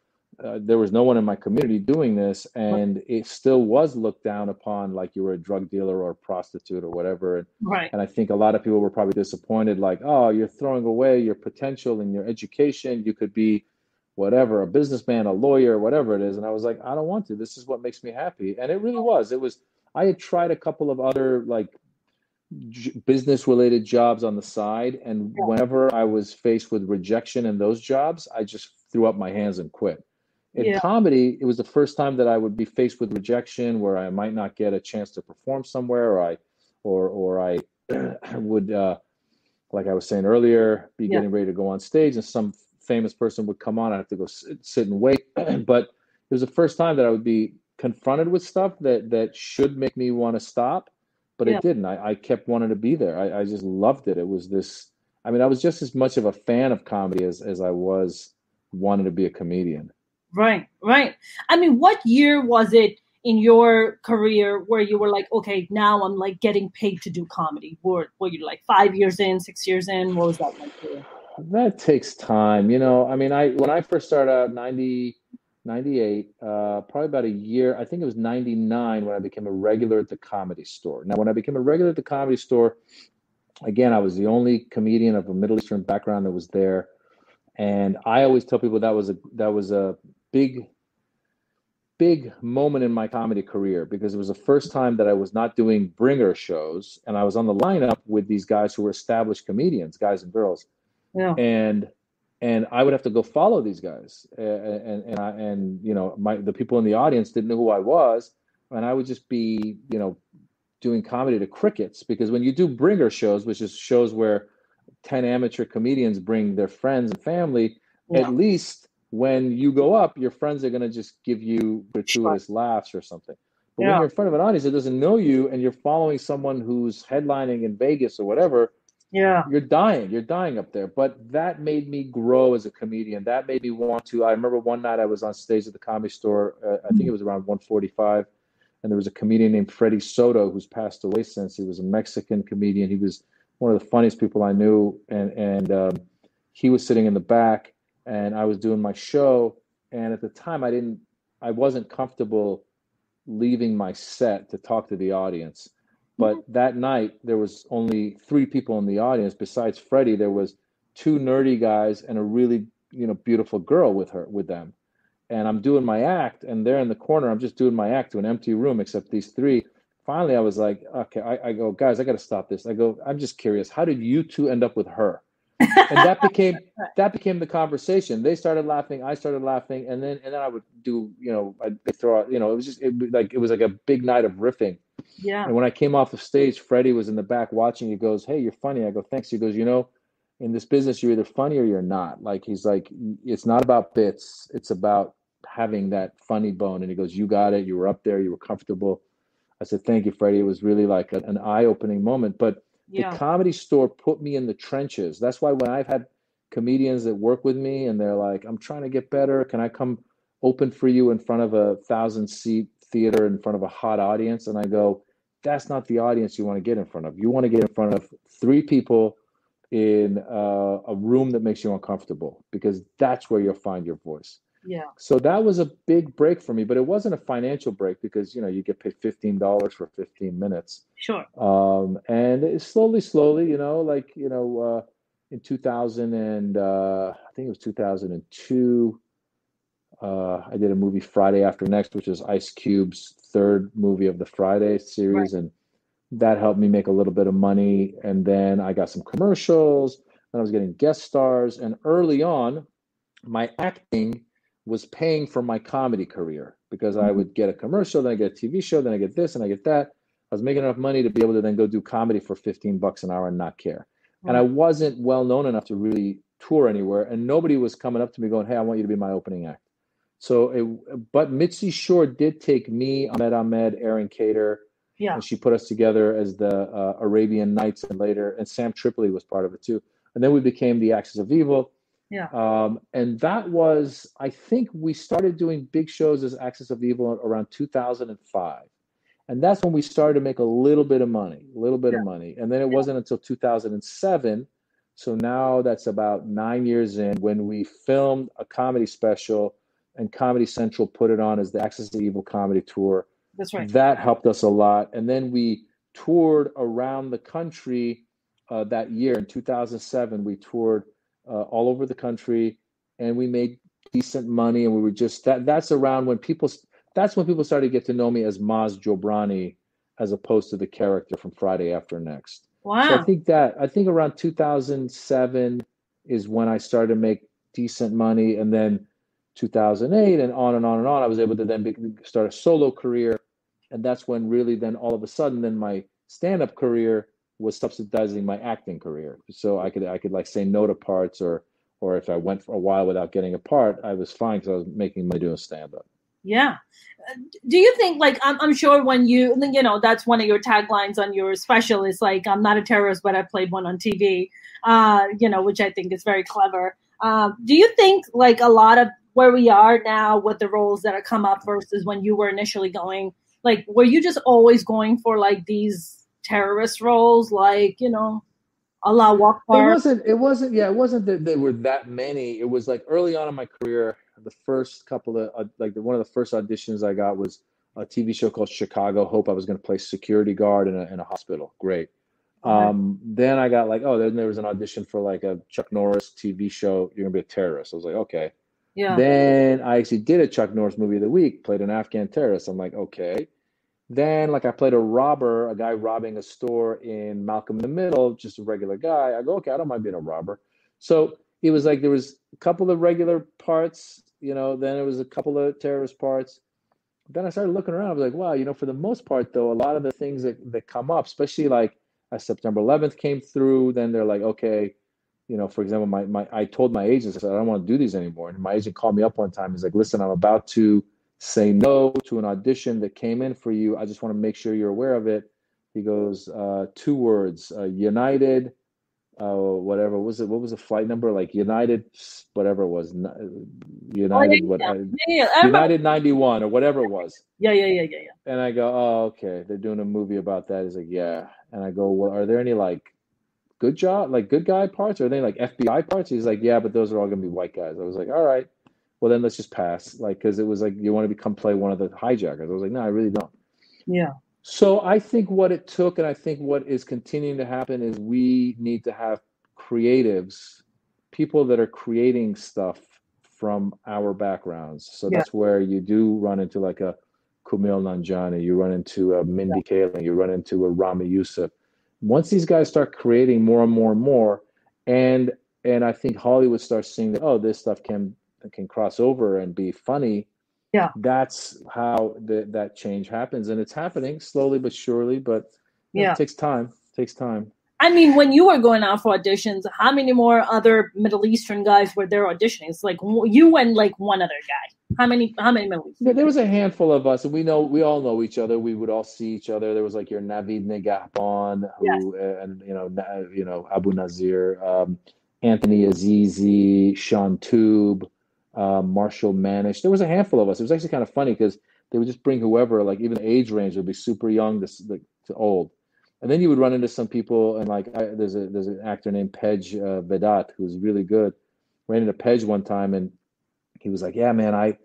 there was no one in my community doing this, and it still was looked down upon like you were a drug dealer or a prostitute or whatever. And I think a lot of people were probably disappointed, like, oh, you're throwing away your potential and your education. You could be whatever, a businessman, a lawyer, whatever it is. And I was like, I don't want to. This is what makes me happy. And it really was. I had tried a couple of other like business related jobs on the side, and whenever I was faced with rejection in those jobs, I just threw up my hands and quit. In comedy, it was the first time that I would be faced with rejection where I might not get a chance to perform somewhere, or I would like I was saying earlier, be getting ready to go on stage and some famous person would come on. I have to go sit and wait. But it was the first time that I would be confronted with stuff that should make me want to stop. But it didn't. I kept wanting to be there. I just loved it. It was this, I mean, I was just as much of a fan of comedy as I was wanting to be a comedian. Right, right. I mean, what year was it in your career where you were like, okay, now I'm like getting paid to do comedy? Were you like 5 years in, 6 years in? What was that like for you? That takes time. You know, I mean, when I first started out, 98, probably about a year, I think it was 99 when I became a regular at the Comedy Store. Now, when I became a regular at the Comedy Store, again, I was the only comedian of a Middle Eastern background that was there. And I always tell people that was a big moment in my comedy career, because it was the first time that I was not doing bringer shows, and I was on the lineup with these guys who were established comedians, guys and girls. Yeah. And I would have to go follow these guys, and you know, the people in the audience didn't know who I was, and I would just be, you know, doing comedy to crickets. Because when you do bringer shows, which is shows where 10 amateur comedians bring their friends and family, at least when you go up, your friends are going to just give you gratuitous laughs or something. But when you're in front of an audience that doesn't know you and you're following someone who's headlining in Vegas or whatever, you're dying up there. But that made me grow as a comedian. That made me want to. I remember one night I was on stage at the Comedy Store. I think it was around 1:45, and there was a comedian named Freddie Soto who's passed away since. He was a Mexican comedian. He was one of the funniest people I knew, and he was sitting in the back, and I was doing my show. And at the time, I wasn't comfortable leaving my set to talk to the audience. But that night, there was only 3 people in the audience. Besides Freddie, there was 2 nerdy guys and a really, beautiful girl with them. And I'm doing my act, and they're in the corner. I'm just doing my act to an empty room, except these 3. Finally, I was like, okay, I go, guys, I got to stop this. I go, I'm just curious. How did you 2 end up with her? And that became the conversation. They started laughing, I started laughing, and then I would do, I'd throw out, it was like a big night of riffing. Yeah. And when I came off the stage, Freddie was in the back watching. He goes, "Hey, you're funny." I go, "Thanks." He goes, in this business, you're either funny or you're not. Like, he's like, it's not about bits. It's about having that funny bone. And he goes, "You got it. You were up there. You were comfortable." I said, "Thank you, Freddie." It was really like an eye-opening moment. But the Comedy Store put me in the trenches. That's why when I've had comedians that work with me and they're like, "I'm trying to get better. Can I come open for you in front of a 1,000-seat theater in front of a hot audience?" And I go, that's not the audience you want to get in front of. You want to get in front of 3 people in a room that makes you uncomfortable, because that's where you'll find your voice. Yeah. So that was a big break for me, but it wasn't a financial break because, you get paid $15 for 15 minutes. Sure. And it slowly, in 2000 and I think it was 2002, I did a movie, Friday After Next, which is Ice Cube's 3rd movie of the Friday series. Right. And that helped me make a little bit of money. And then I got some commercials, and I was getting guest stars. And early on, my acting was paying for my comedy career, because I would get a commercial, then I get a TV show, then I get this and I get that. I was making enough money to be able to then go do comedy for $15 an hour and not care. Right. And I wasn't well known enough to really tour anywhere. And nobody was coming up to me going, "Hey, I want you to be my opening act." But Mitzi Shore did take me, Ahmed, Aaron Cater, and she put us together as the Arabian Nights, and later, and Sam Tripoli was part of it too. And then we became the Axis of Evil. Yeah. And that was, I think we started doing big shows as Axis of Evil around 2005. And that's when we started to make a little bit of money. And then it wasn't until 2007. So now that's about 9 years in, when we filmed a comedy special, and Comedy Central put it on as the Axis of Evil comedy tour. That's right. That helped us a lot. And then we toured around the country that year. In 2007, we toured all over the country, and we made decent money. And we were just, that's when people started to get to know me as Maz Jobrani, as opposed to the character from Friday After Next. Wow. So I think around 2007 is when I started to make decent money. And then 2008 and on and on and on, I was able to then start a solo career. And that's when really then all of a sudden then my stand-up career was subsidizing my acting career. So I could like say no to parts, or if I went for a while without getting a part, I was fine because I was making money doing stand-up. Yeah. Do you think, like, I'm sure when that's one of your taglines on your special is like, "I'm not a terrorist, but I played one on TV," which I think is very clever. Do you think, like, a lot of where we are now with the roles that have come up versus when you were initially going, like, were you just always going for like these terrorist roles, like, a la Walk Park? It wasn't that there were that many. It was like early on in my career, the first couple of one of the first auditions I got was a TV show called Chicago Hope. I was going to play security guard in a hospital. Great. Then I got then there was an audition for like a Chuck Norris TV show. You're gonna be a terrorist. I was like, okay. Yeah. Then I actually did a Chuck Norris movie of the week, played an Afghan terrorist. I'm like, okay. Then I played a guy robbing a store in Malcolm in the Middle, just a regular guy. I go, okay, I don't mind being a robber. So it was like there was a couple of regular parts, then it was a couple of terrorist parts. Then I started looking around. I was like, wow, for the most part, though, a lot of the things that come up, especially like as September 11th came through, then they're like, okay, for example, I told my agent, I said, I don't want to do these anymore. And my agent called me up one time. He's like, listen, I'm about to say no to an audition that came in for you. I just want to make sure you're aware of it. He goes, 2 words, United, whatever was it? What was the flight number? Like United, whatever it was, United, United 91 or whatever it was. Yeah. And I go, oh, okay. They're doing a movie about that. He's like, yeah. And I go, well, are there any like good guy parts? Or are they like FBI parts? He's like, yeah, but those are all going to be white guys. I was like, all right, well then let's just pass. Like, cause it was like, you want to play one of the hijackers. I was like, no, I really don't. Yeah. So I think what it took, and I think what is continuing to happen, is we need to have creatives, people that are creating stuff from our backgrounds. So Yeah, that's where you do run into like a Kumail Nanjiani, you run into a yeah, Mindy Kaling, you run into a Rami Youssef. Once these guys start creating more and more and more, and and I think Hollywood starts seeing that, oh, this stuff can cross over and be funny. yeah, That's how that change happens, and it's happening slowly but surely. But it yeah. takes time. It takes time. I mean, when you were going out for auditions, how many more other Middle Eastern guys were there auditioning? It's like you and like one other guy. How many Middle Eastern There guys? was a handful of us, and we all know each other. We would all see each other. There was like your Navid Negahban, Yes. who and Abu Nazir, Anthony Azizi, Sean Tube, Marshall Manish. There was a handful of us. It was actually kind of funny because they would just bring whoever, like even the age range would be super young to old. And then you would run into some people, and like there's an actor named Pej Vedat who's really good. Ran into Pej one time, and he was like, "Yeah, man, I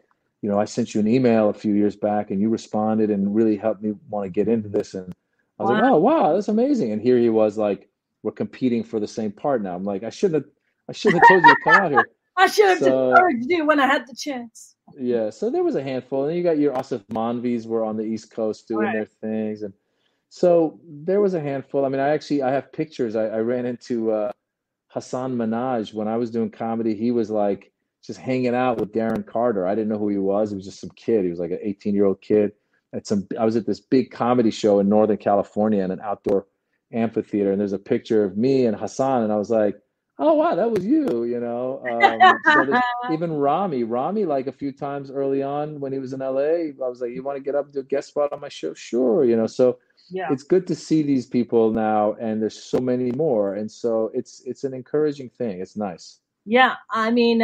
sent you an email a few years back, and you responded and really helped me want to get into this." And I was like, Wow. "Oh, wow, that's amazing!" And here he was, like, we're competing for the same part now. I'm like, I shouldn't have told you to come out here. I should have just So urged you when I had the chance. yeah, so there was a handful, and then you got your Asif Manvis were on the East Coast All doing right. their things, and so there was a handful. I mean, I have pictures. I ran into Hassan Minaj when I was doing comedy. He was like just hanging out with Darren Carter. I didn't know who he was. He was just some kid. He was like an 18-year-old kid. I was at this big comedy show in Northern California in an outdoor amphitheater, and there's a picture of me and Hassan, and I was like, "Oh wow, that was you," you know. So there's even Rami, like a few times early on when he was in LA, I was like, "You want to get up and do a guest spot on my show?" Sure, you know. So Yeah. it's good to see these people now, and there's so many more, and so it's an encouraging thing. It's nice. Yeah, I mean,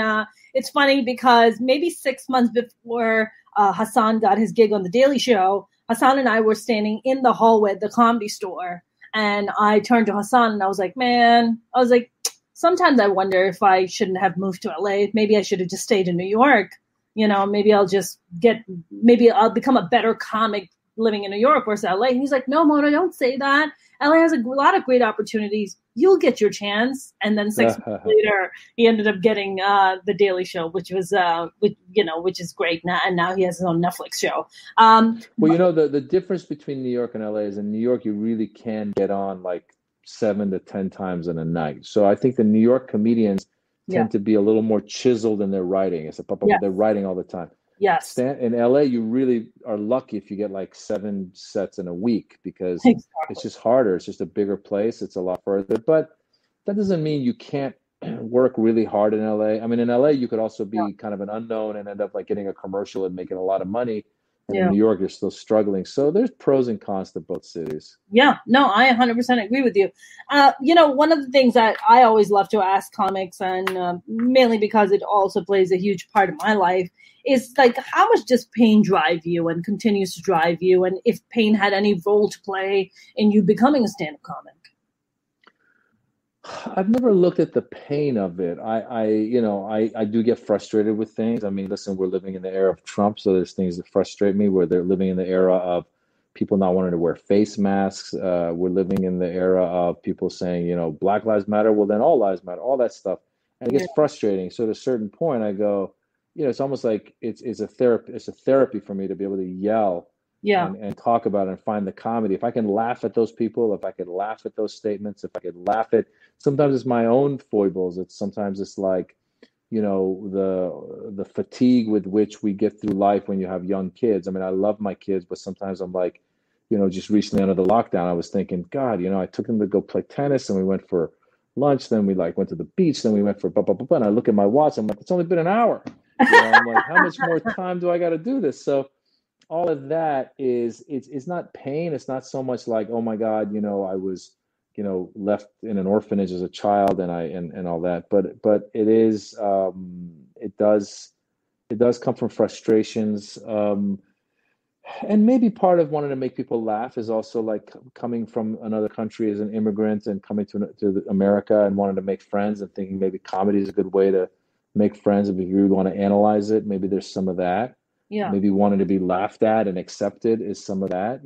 it's funny because maybe 6 months before Hassan got his gig on The Daily Show, Hassan and I were standing in the hallway at the Comedy Store, and I turned to Hassan and I was like, "Man," I was like, "Sometimes I wonder if I shouldn't have moved to LA. Maybe I should have just stayed in New York. You know, maybe I'll become a better comic living in New York versus LA." And he's like, "No, Mona, don't say that. LA has a lot of great opportunities. You'll get your chance." And then 6 months later, he ended up getting the Daily Show, which is great. Now, and now he has his own Netflix show. Well, the difference between New York and LA is in New York, you really can get on like 7 to 10 times in a night. So I think the New York comedians Yeah, tend to be a little more chiseled in their writing. yeah, They're writing all the time. yes, In LA, you really are lucky if you get like 7 sets in a week because it's exactly. just harder. It's just a bigger place. It's a lot further. But that doesn't mean you can't work really hard in LA. I mean, in LA, you could also Yeah, be kind of an unknown and end up like getting a commercial and making a lot of money. And in yeah. New York, you're still struggling. So there's pros and cons to both cities. Yeah, no, I 100% agree with you. One of the things that I always love to ask comics, and mainly because it also plays a huge part of my life, is like, how much does pain drive you and continues to drive you? And if pain had any role to play in you becoming a stand-up comic? I've never looked at the pain of it. I do get frustrated with things. I mean, listen, we're living in the era of Trump, so there's things that frustrate me where they're living in the era of people not wanting to wear face masks. We're living in the era of people saying, Black Lives Matter. Well, then all lives matter, all that stuff. And it Yeah, gets frustrating. So at a certain point, I go, it's almost like it's a therapy. It's a therapy for me to be able to yell yeah, and talk about it and find the comedy. If I can laugh at those people, if I could laugh at those statements, if I could laugh at sometimes it's my own foibles. Sometimes it's like, the fatigue with which we get through life when you have young kids. I mean, I love my kids, but sometimes I'm like, just recently under the lockdown, I was thinking, God, I took them to go play tennis and we went for lunch, then we like went to the beach, then we went for blah, blah, blah, blah. And I look at my watch, I'm like, it's only been an hour. I'm like, how much more time do I got to do this? So all of that it's not pain. It's not so much like, oh my God, I was, left in an orphanage as a child and all that. But it is it does come from frustrations. And maybe part of wanting to make people laugh is also like coming from another country as an immigrant and coming to America and wanting to make friends and thinking maybe comedy is a good way to make friends. If you really want to analyze it, maybe there's some of that. maybe wanting to be laughed at and accepted is some of that,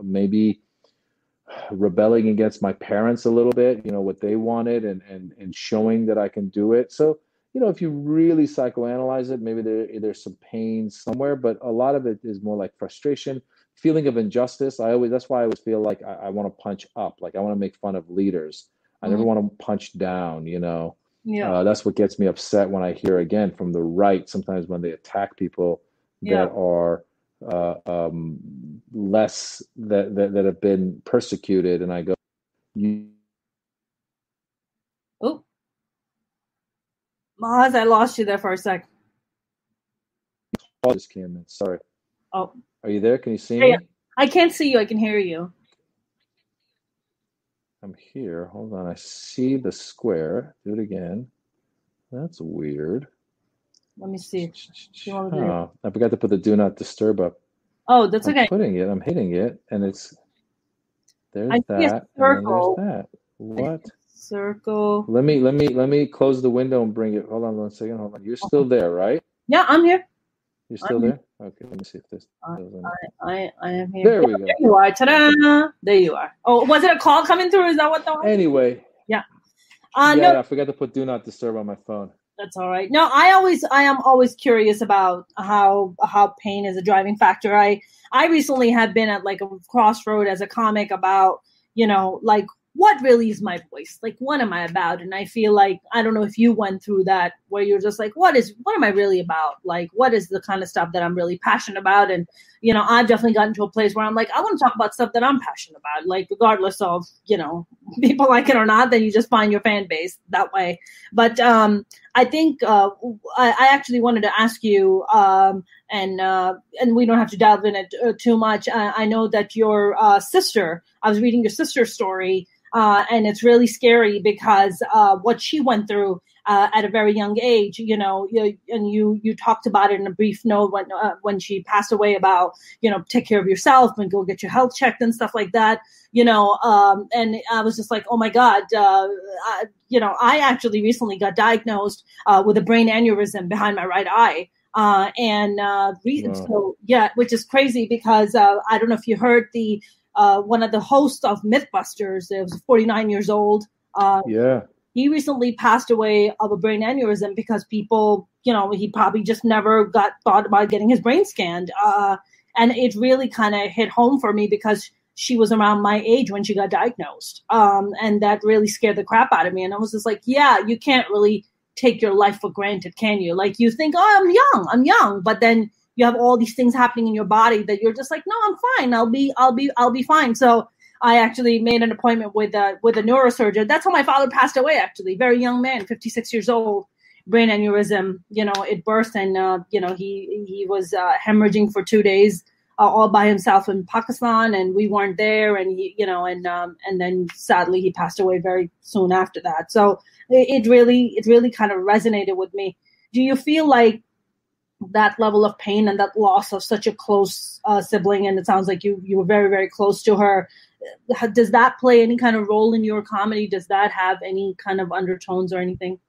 maybe rebelling against my parents a little bit, what they wanted and showing that I can do it. So, if you really psychoanalyze it, maybe there's some pain somewhere, but a lot of it is more like frustration, feeling of injustice. That's why I always feel like I want to punch up. Like I want to make fun of leaders. I never want to punch down, That's what gets me upset when I hear again from the right, sometimes when they attack people that are less that have been persecuted, and I go, oh, Maz, I lost you there for a sec. Just came in. Sorry. Oh, are you there? Can you see me? I can't see you. I can hear you. I'm here. Hold on. I see the square. Do it again. That's weird. Let me see. I forgot to put the do not disturb up. Oh, that's okay. I'm hitting it, and there's that, and then there's that. What? Circle. Let me close the window and bring it. Hold on 1 second. Hold on. You're still there, right? Yeah, I'm here. You're still there? Okay, let me see if this. I am here. There we go. There you are. Ta-da! There you are. Oh, was it a call coming through? Is that what that was? Anyway. Yeah. No, I forgot to put do not disturb on my phone. That's all right. No, I am always curious about how pain is a driving factor. I recently have been at like a crossroad as a comic about, like what really is my voice? Like, what am I about? And I feel like, I don't know if you went through that where you're just like, what am I really about? Like, what is the kind of stuff that I'm really passionate about? And, I've definitely gotten to a place where I'm like, I want to talk about stuff that I'm passionate about, like regardless of, people like it or not, then you just find your fan base that way. But I think I actually wanted to ask you, and we don't have to delve in it too much. I know that your sister, I was reading your sister's story, and it's really scary because what she went through at a very young age, and you talked about it in a brief note when she passed away about, take care of yourself and go get your health checked and stuff like that, and I was just like, oh my God, I actually recently got diagnosed with a brain aneurysm behind my right eye. So yeah, which is crazy because I don't know if you heard one of the hosts of Mythbusters, it was 49 years old. He recently passed away of a brain aneurysm because people, he probably just never thought about getting his brain scanned. And it really kind of hit home for me because she was around my age when she got diagnosed. And that really scared the crap out of me. And I was just like, yeah, you can't really take your life for granted, can you? Like you think, oh, I'm young. But then you have all these things happening in your body that you're just like, no, I'm fine. I'll be fine. So I actually made an appointment with a neurosurgeon. That's how my father passed away, actually. Very young man, 56 years old, brain aneurysm. It burst and, he was hemorrhaging for 2 days all by himself in Pakistan, and we weren't there. And, and then sadly he passed away very soon after that. So it really kind of resonated with me. Do you feel like that level of pain and that loss of such a close sibling, and it sounds like you were very, very close to her, does that play any kind of role in your comedy? Does that have any kind of undertones or anything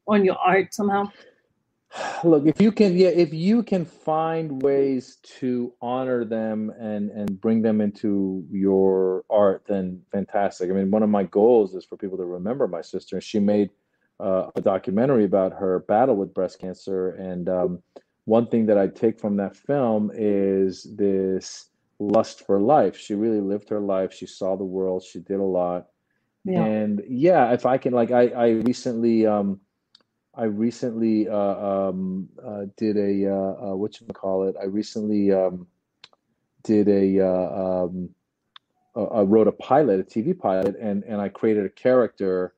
on your art somehow? Look, if you can find ways to honor them and bring them into your art, then fantastic. I mean, one of my goals is for people to remember my sister. She made a documentary about her battle with breast cancer, and one thing that I take from that film is this lust for life. She really lived her life. She saw the world. She did a lot. Yeah. And yeah, if I can, like, I recently did a whatchamacallit. I recently did I wrote a pilot, a TV pilot, and I created a character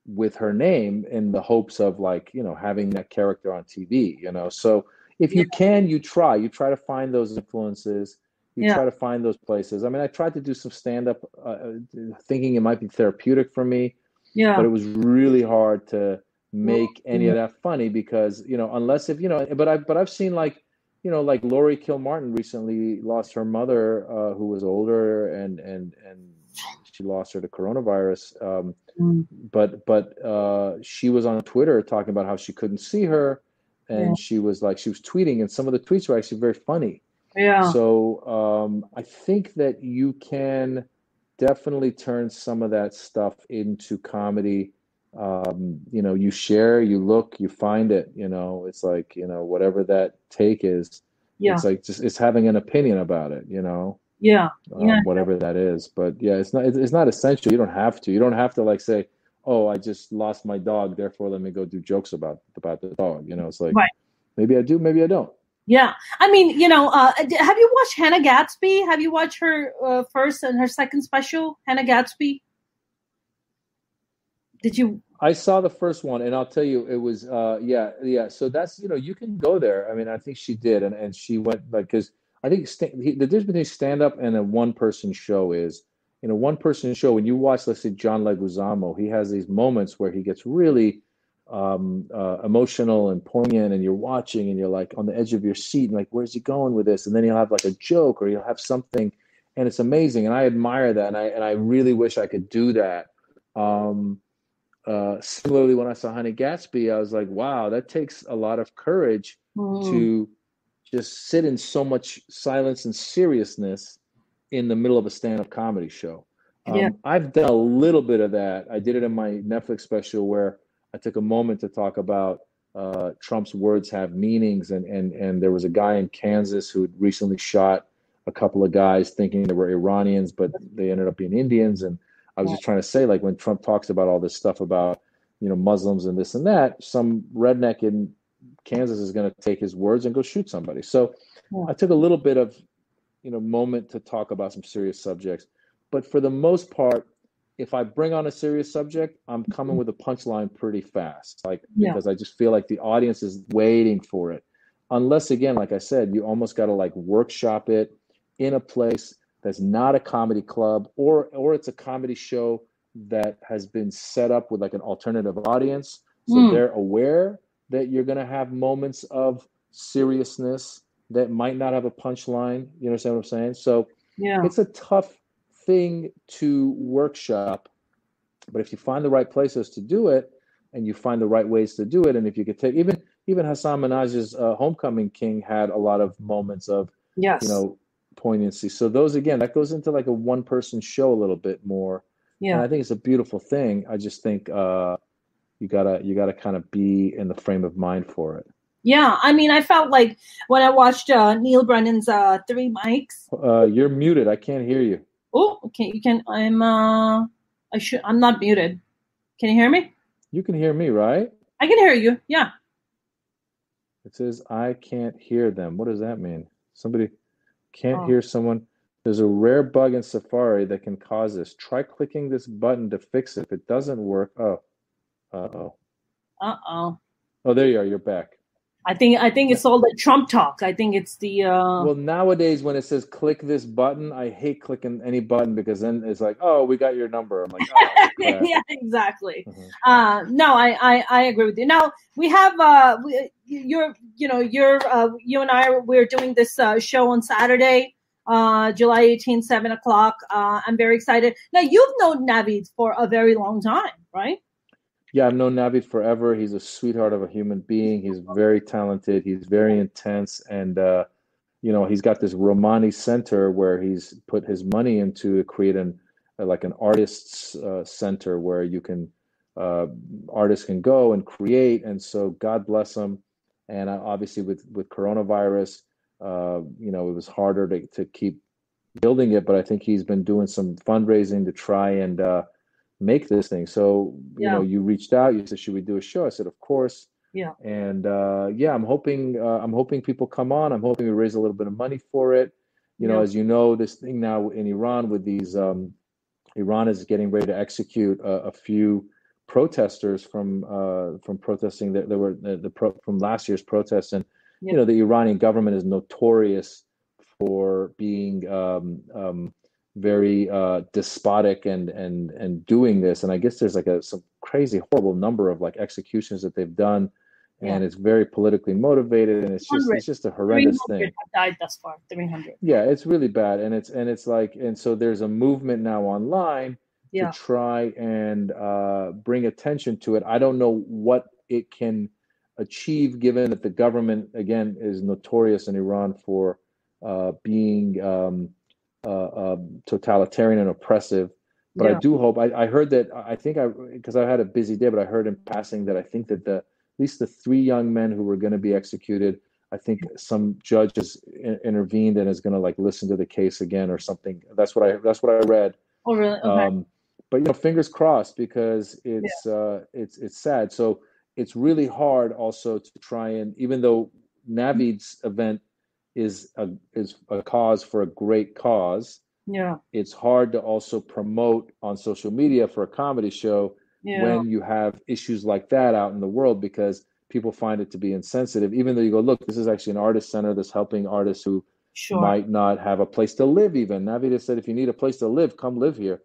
with her name in the hopes of, like, having that character on TV, So if you can, you try to find those influences. You try to find those places. I mean, I tried to do some stand-up thinking it might be therapeutic for me, but it was really hard to make any of that funny because, unless if, but I've seen like Lori Kilmartin recently lost her mother, who was older, and she lost her to coronavirus. But she was on Twitter talking about how she couldn't see her and she was tweeting, and some of the tweets were actually very funny. Yeah. So I think that you can definitely turn some of that stuff into comedy. You share, you look, you find it, it's like, whatever that take is, it's like it's having an opinion about it, whatever that is. But yeah, it's not essential. You don't have to like say, oh, I just lost my dog, therefore let me go do jokes about the dog. It's like, maybe I do, maybe I don't. Yeah. I mean, have you watched Hannah Gadsby? Have you watched her first and her second special, Hannah Gadsby? Did you? I saw the first one, and I'll tell you, it was, yeah. So that's, you can go there. I mean, I think she did, and she went, because I think the difference between stand-up and a one-person show is, in a one-person show, when you watch, let's say, John Leguizamo, he has these moments where he gets really emotional and poignant, and you're watching and you're like on the edge of your seat and like, where's he going with this? And then he'll have like a joke or he'll have something, and it's amazing. And I admire that. And I really wish I could do that. Similarly, when I saw Honey Gatsby, I was like, wow, that takes a lot of courage to just sit in so much silence and seriousness in the middle of a stand-up comedy show. I've done a little bit of that. I did it in my Netflix special where I took a moment to talk about Trump's words have meanings, and there was a guy in Kansas who had recently shot a couple of guys thinking they were Iranians, but they ended up being Indians. And I was just trying to say, like, when Trump talks about all this stuff about, Muslims and this and that, some redneck in Kansas is going to take his words and go shoot somebody. So I took a little bit of, moment to talk about some serious subjects. But for the most part, if I bring on a serious subject, I'm coming with a punchline pretty fast, because I just feel like the audience is waiting for it. Unless, again, like I said, you almost got to like workshop it in a place that's not a comedy club, or it's a comedy show that has been set up with like an alternative audience. So they're aware that you're going to have moments of seriousness that might not have a punchline. You understand what I'm saying? So it's a tough thing to workshop, but if you find the right places to do it and you find the right ways to do it, and if you could take even Hassan Minaj's Homecoming King had a lot of moments of poignancy. So those, again, that goes into like a one-person show a little bit more. And I think it's a beautiful thing. I just think you gotta kind of be in the frame of mind for it. Yeah, I mean, I felt like when I watched Neil Brennan's Three Mics. You're muted. I can't hear you. Oh, okay. You can. I'm not muted. Can you hear me? You can hear me, right? I can hear you. Yeah. It says I can't hear them. What does that mean? Somebody can't hear someone. There's a rare bug in Safari that can cause this. Try clicking this button to fix it. If it doesn't work, oh, there you are. You're back. I think it's all the Trump talk. I think it's the. Well, nowadays when it says click this button, I hate clicking any button, because then it's like, oh, we got your number. I'm like, oh, crap. Yeah, exactly. No, I agree with you. Now we have you and I, we're doing this show on Saturday, July 18th, 7:00. I'm very excited. Now you've known Navid for a very long time, right? Yeah, I've known Navid forever. He's a sweetheart of a human being. He's very talented. He's very intense. And, he's got this Romani Center where he's put his money into to create an artist's center where you can, artists can go and create. And so God bless him. And obviously with coronavirus, it was harder to keep building it. But I think he's been doing some fundraising to try and make this thing. So you reached out, you said, should we do a show? I said, of course. And I'm hoping people come on. I'm hoping we raise a little bit of money for it. As you know, this thing now in Iran with these Iran is getting ready to execute a few protesters from protesting. There were from last year's protests, and the Iranian government is notorious for being very despotic and doing this. And I guess there's like some crazy horrible number of like executions that they've done, and it's very politically motivated, and it's just a horrendous thing. Have died thus far. 300. Yeah, it's really bad, and so there's a movement now online to try and bring attention to it. I don't know what it can achieve, given that the government, again, is notorious in Iran for being totalitarian and oppressive. But I do hope, I heard that, because I had a busy day, but I heard in passing that I think that at least the 3 young men who were going to be executed, I think some judge has intervened and is going to like listen to the case again or something. That's what I read. Oh, really? Okay. But fingers crossed, because it's sad. So it's really hard also to try and, even though Navid's event is a cause for a great cause, it's hard to also promote on social media for a comedy show when you have issues like that out in the world, because people find it to be insensitive, even though you go, look, this is actually an artist center that's helping artists who might not have a place to live. Even Navid said, if you need a place to live, come live here.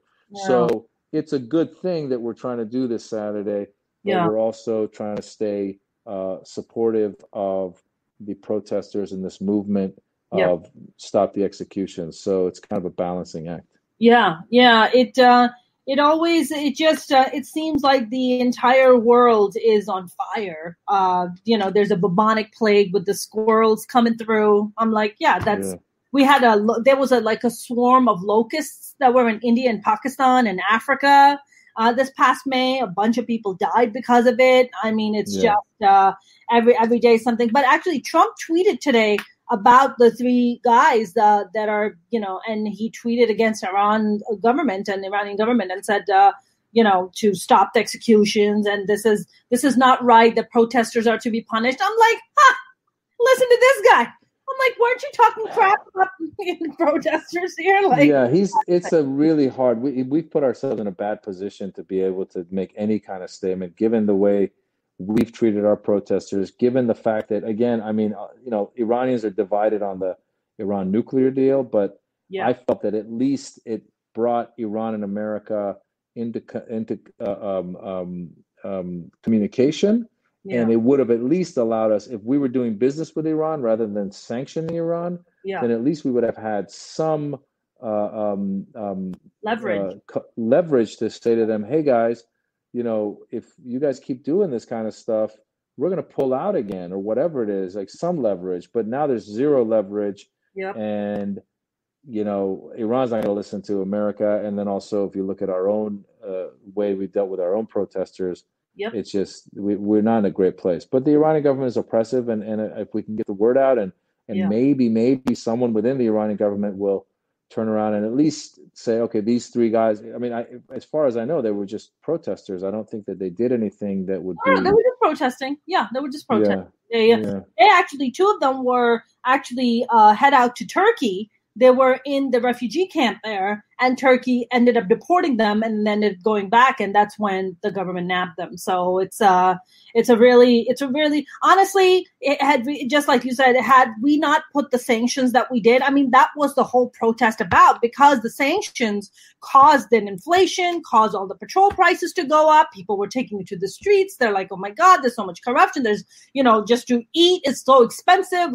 So it's a good thing that we're trying to do this Saturday, but we're also trying to stay supportive of the protesters in this movement of stop the executions. So it's kind of a balancing act. It seems like the entire world is on fire. There's a bubonic plague with the squirrels coming through. I'm like, there was a swarm of locusts that were in India and Pakistan and Africa. This past May, a bunch of people died because of it. I mean, it's just every day something. But actually, Trump tweeted today about the 3 guys that are, and he tweeted against Iranian government and said, to stop the executions. And this is not right. The protesters are to be punished. I'm like, listen to this guy. I'm like, weren't you talking crap about protesters here? It's a really hard, we've put ourselves in a bad position to be able to make any kind of statement, given the way we've treated our protesters, given the fact that, again, I mean, Iranians are divided on the Iran nuclear deal, but I felt that at least it brought Iran and America into communication. And it would have at least allowed us, if we were doing business with Iran rather than sanctioning Iran, then at least we would have had some leverage to say to them, hey guys, if you guys keep doing this kind of stuff, we're going to pull out again, or whatever it is, like some leverage. But now there's zero leverage. And, Iran's not going to listen to America. And then also, if you look at our own way we dealt with our own protesters, it's just, we're not in a great place. But the Iranian government is oppressive. And if we can get the word out and maybe someone within the Iranian government will turn around and at least say, okay, these 3 guys, I mean, as far as I know, they were just protesters. I don't think that they did anything that would be... They were just protesting. They were just protesting. They actually, 2 of them were actually head out to Turkey. They were in the refugee camp there, and Turkey ended up deporting them and ended up going back, and that's when the government nabbed them. So it's a really, honestly, it had, just like you said, had we not put the sanctions that we did, I mean, that was the whole protest about, because the sanctions caused an inflation, caused all the petrol prices to go up. People were taking it to the streets. They're like, oh my God, there's so much corruption. There's, just to eat, it's so expensive,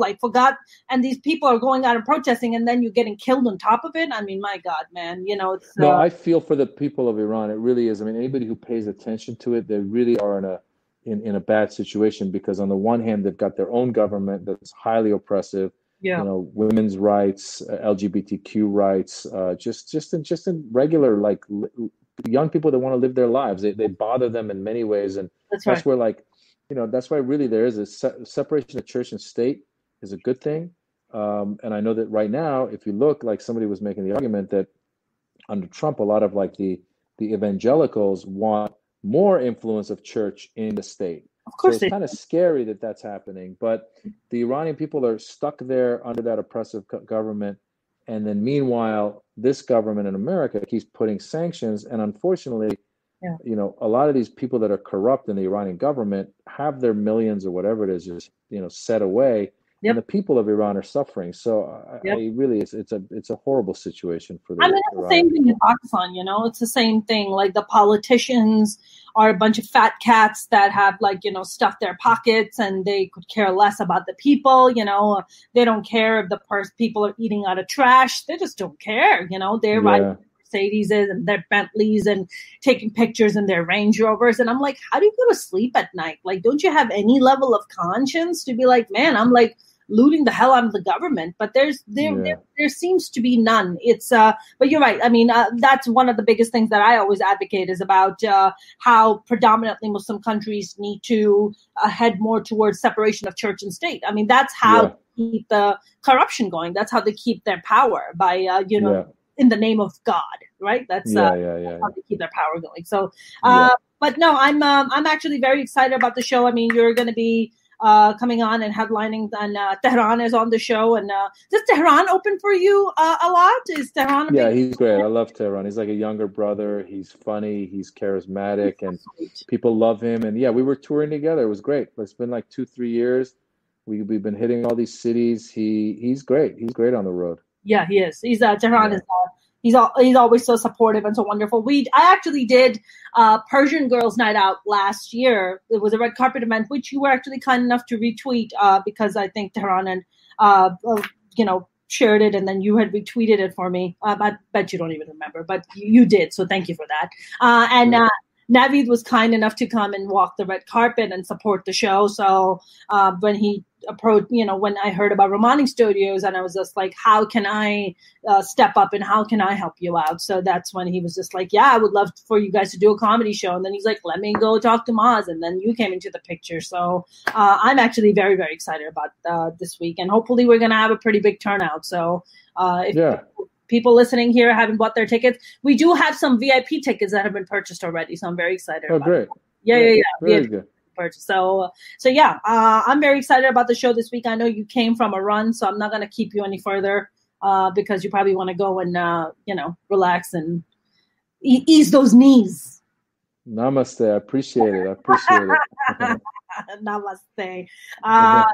and these people are going out and protesting, and then you're getting killed on top of it. I mean, my God, man, I feel for the people of Iran. It really is. I mean, anybody who pays attention to it, they really are in a bad situation, because on the one hand, they've got their own government that's highly oppressive. Women's rights, LGBTQ rights, just in regular, like, young people that want to live their lives. They bother them in many ways, and that's where, that's why really there is a separation of church and state is a good thing. And I know that right now, if you look, like somebody was making the argument that under Trump, a lot of the evangelicals want more influence of church in the state. Of course, so it's kind of scary that that's happening. But the Iranian people are stuck there under that oppressive government. And then meanwhile, this government in America keeps putting sanctions. And unfortunately, a lot of these people that are corrupt in the Iranian government have their millions or whatever it is just, set away. And the people of Iran are suffering. So I really, it's a horrible situation for the. I mean, it's the same thing in Pakistan. It's the same thing. Like, the politicians are a bunch of fat cats that have stuffed their pockets, and they could care less about the people. They don't care if the people are eating out of trash. They just don't care. They're right Mercedeses and their Bentleys and taking pictures in their Range Rovers. And I'm like, how do you go to sleep at night? Like, don't you have any level of conscience to be like, man, I'm like looting the hell out of the government? But there seems to be none. It's but you're right. I mean, that's one of the biggest things that I always advocate is about how predominantly Muslim countries need to head more towards separation of church and state. I mean, that's how they keep the corruption going. That's how they keep their power by in the name of God, right? That's how they keep their power going. So, but no, I'm actually very excited about the show. I mean, you're going to be coming on and headlining, and Tehran is on the show. And does Tehran open for you a lot? Is Tehran? He's great. I love Tehran. He's like a younger brother. He's funny. He's charismatic, and people love him. And we were touring together. It was great. It's been like 2-3 years. We've been hitting all these cities. He's great. He's great on the road. Yeah, he is. He's Tehran is. He's always so supportive and so wonderful. I actually did Persian Girls Night Out last year. It was a red carpet event, which you were actually kind enough to retweet because I think Tehran and shared it, and then you had retweeted it for me. I bet you don't even remember, but you did. So thank you for that. Navid was kind enough to come and walk the red carpet and support the show. So when he approached, when I heard about Romani Studios, and I was just like, how can I step up and how can I help you out? So that's when he was just like, I would love for you guys to do a comedy show. And then he's like, let me go talk to Maz. And then you came into the picture. So I'm actually very, very excited about this week. And hopefully we're going to have a pretty big turnout. So if people listening here haven't bought their tickets, we do have some VIP tickets that have been purchased already. So I'm very excited. Oh, great. Yeah. Very good. Purchase. So I'm very excited about the show this week. I know you came from a run, so I'm not going to keep you any further because you probably want to go and relax and ease those knees. Namaste. I appreciate it. Namaste. By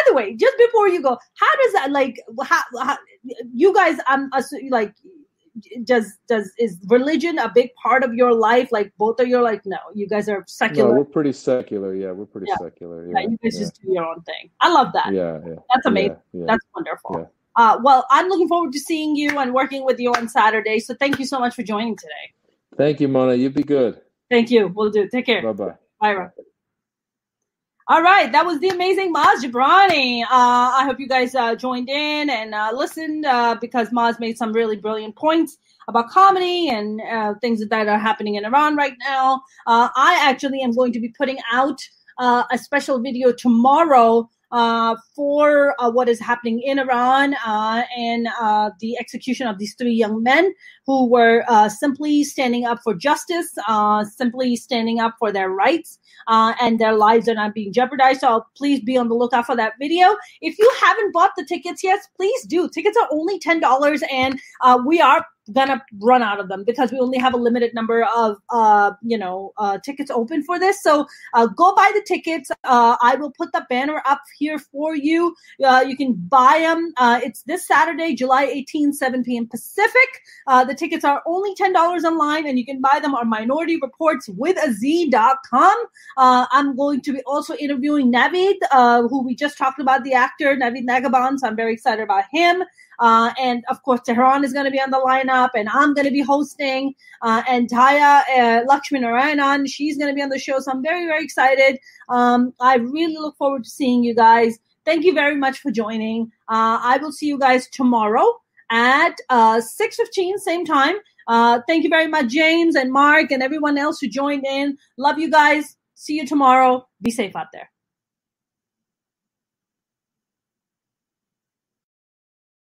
the way, just before you go, how does that how you guys? I'm like. Is religion a big part of your life? Like both of you, like no, you guys are secular. No, we're pretty secular. Yeah, we're pretty secular. Yeah, you guys just do your own thing. I love that. Yeah. That's amazing. Yeah. That's wonderful. Yeah. Well, I'm looking forward to seeing you and working with you on Saturday. So thank you so much for joining today. Thank you, Mona. You be good. Thank you. We'll do. Take care. Bye-bye. Bye, Ron. All right, that was the amazing Maz Jobrani. I hope you guys joined in and listened because Maz made some really brilliant points about comedy and things that are happening in Iran right now. I actually am going to be putting out a special video tomorrow for what is happening in Iran and the execution of these 3 young men who were simply standing up for justice, simply standing up for their rights, and their lives are not being jeopardized. So please be on the lookout for that video. If you haven't bought the tickets yet, please do. Tickets are only $10, and we are gonna run out of them because we only have a limited number of tickets open for this. So go buy the tickets. I will put the banner up here for you. You can buy them. It's this Saturday, July 18, 7 p.m. Pacific. The tickets are only $10 online, and you can buy them on minorityreportswithaz.com. I'm going to be also interviewing Navid, who we just talked about, the actor Navid Nagaban. So I'm very excited about him. And of course, Tehran is going to be on the lineup, and I'm going to be hosting. And Taya Lakshmi Narayanan, she's going to be on the show. So I'm very, very excited. I really look forward to seeing you guys. Thank you very much for joining. I will see you guys tomorrow at 6:15, same time. Thank you very much, James and Mark and everyone else who joined in. Love you guys. See you tomorrow. Be safe out there.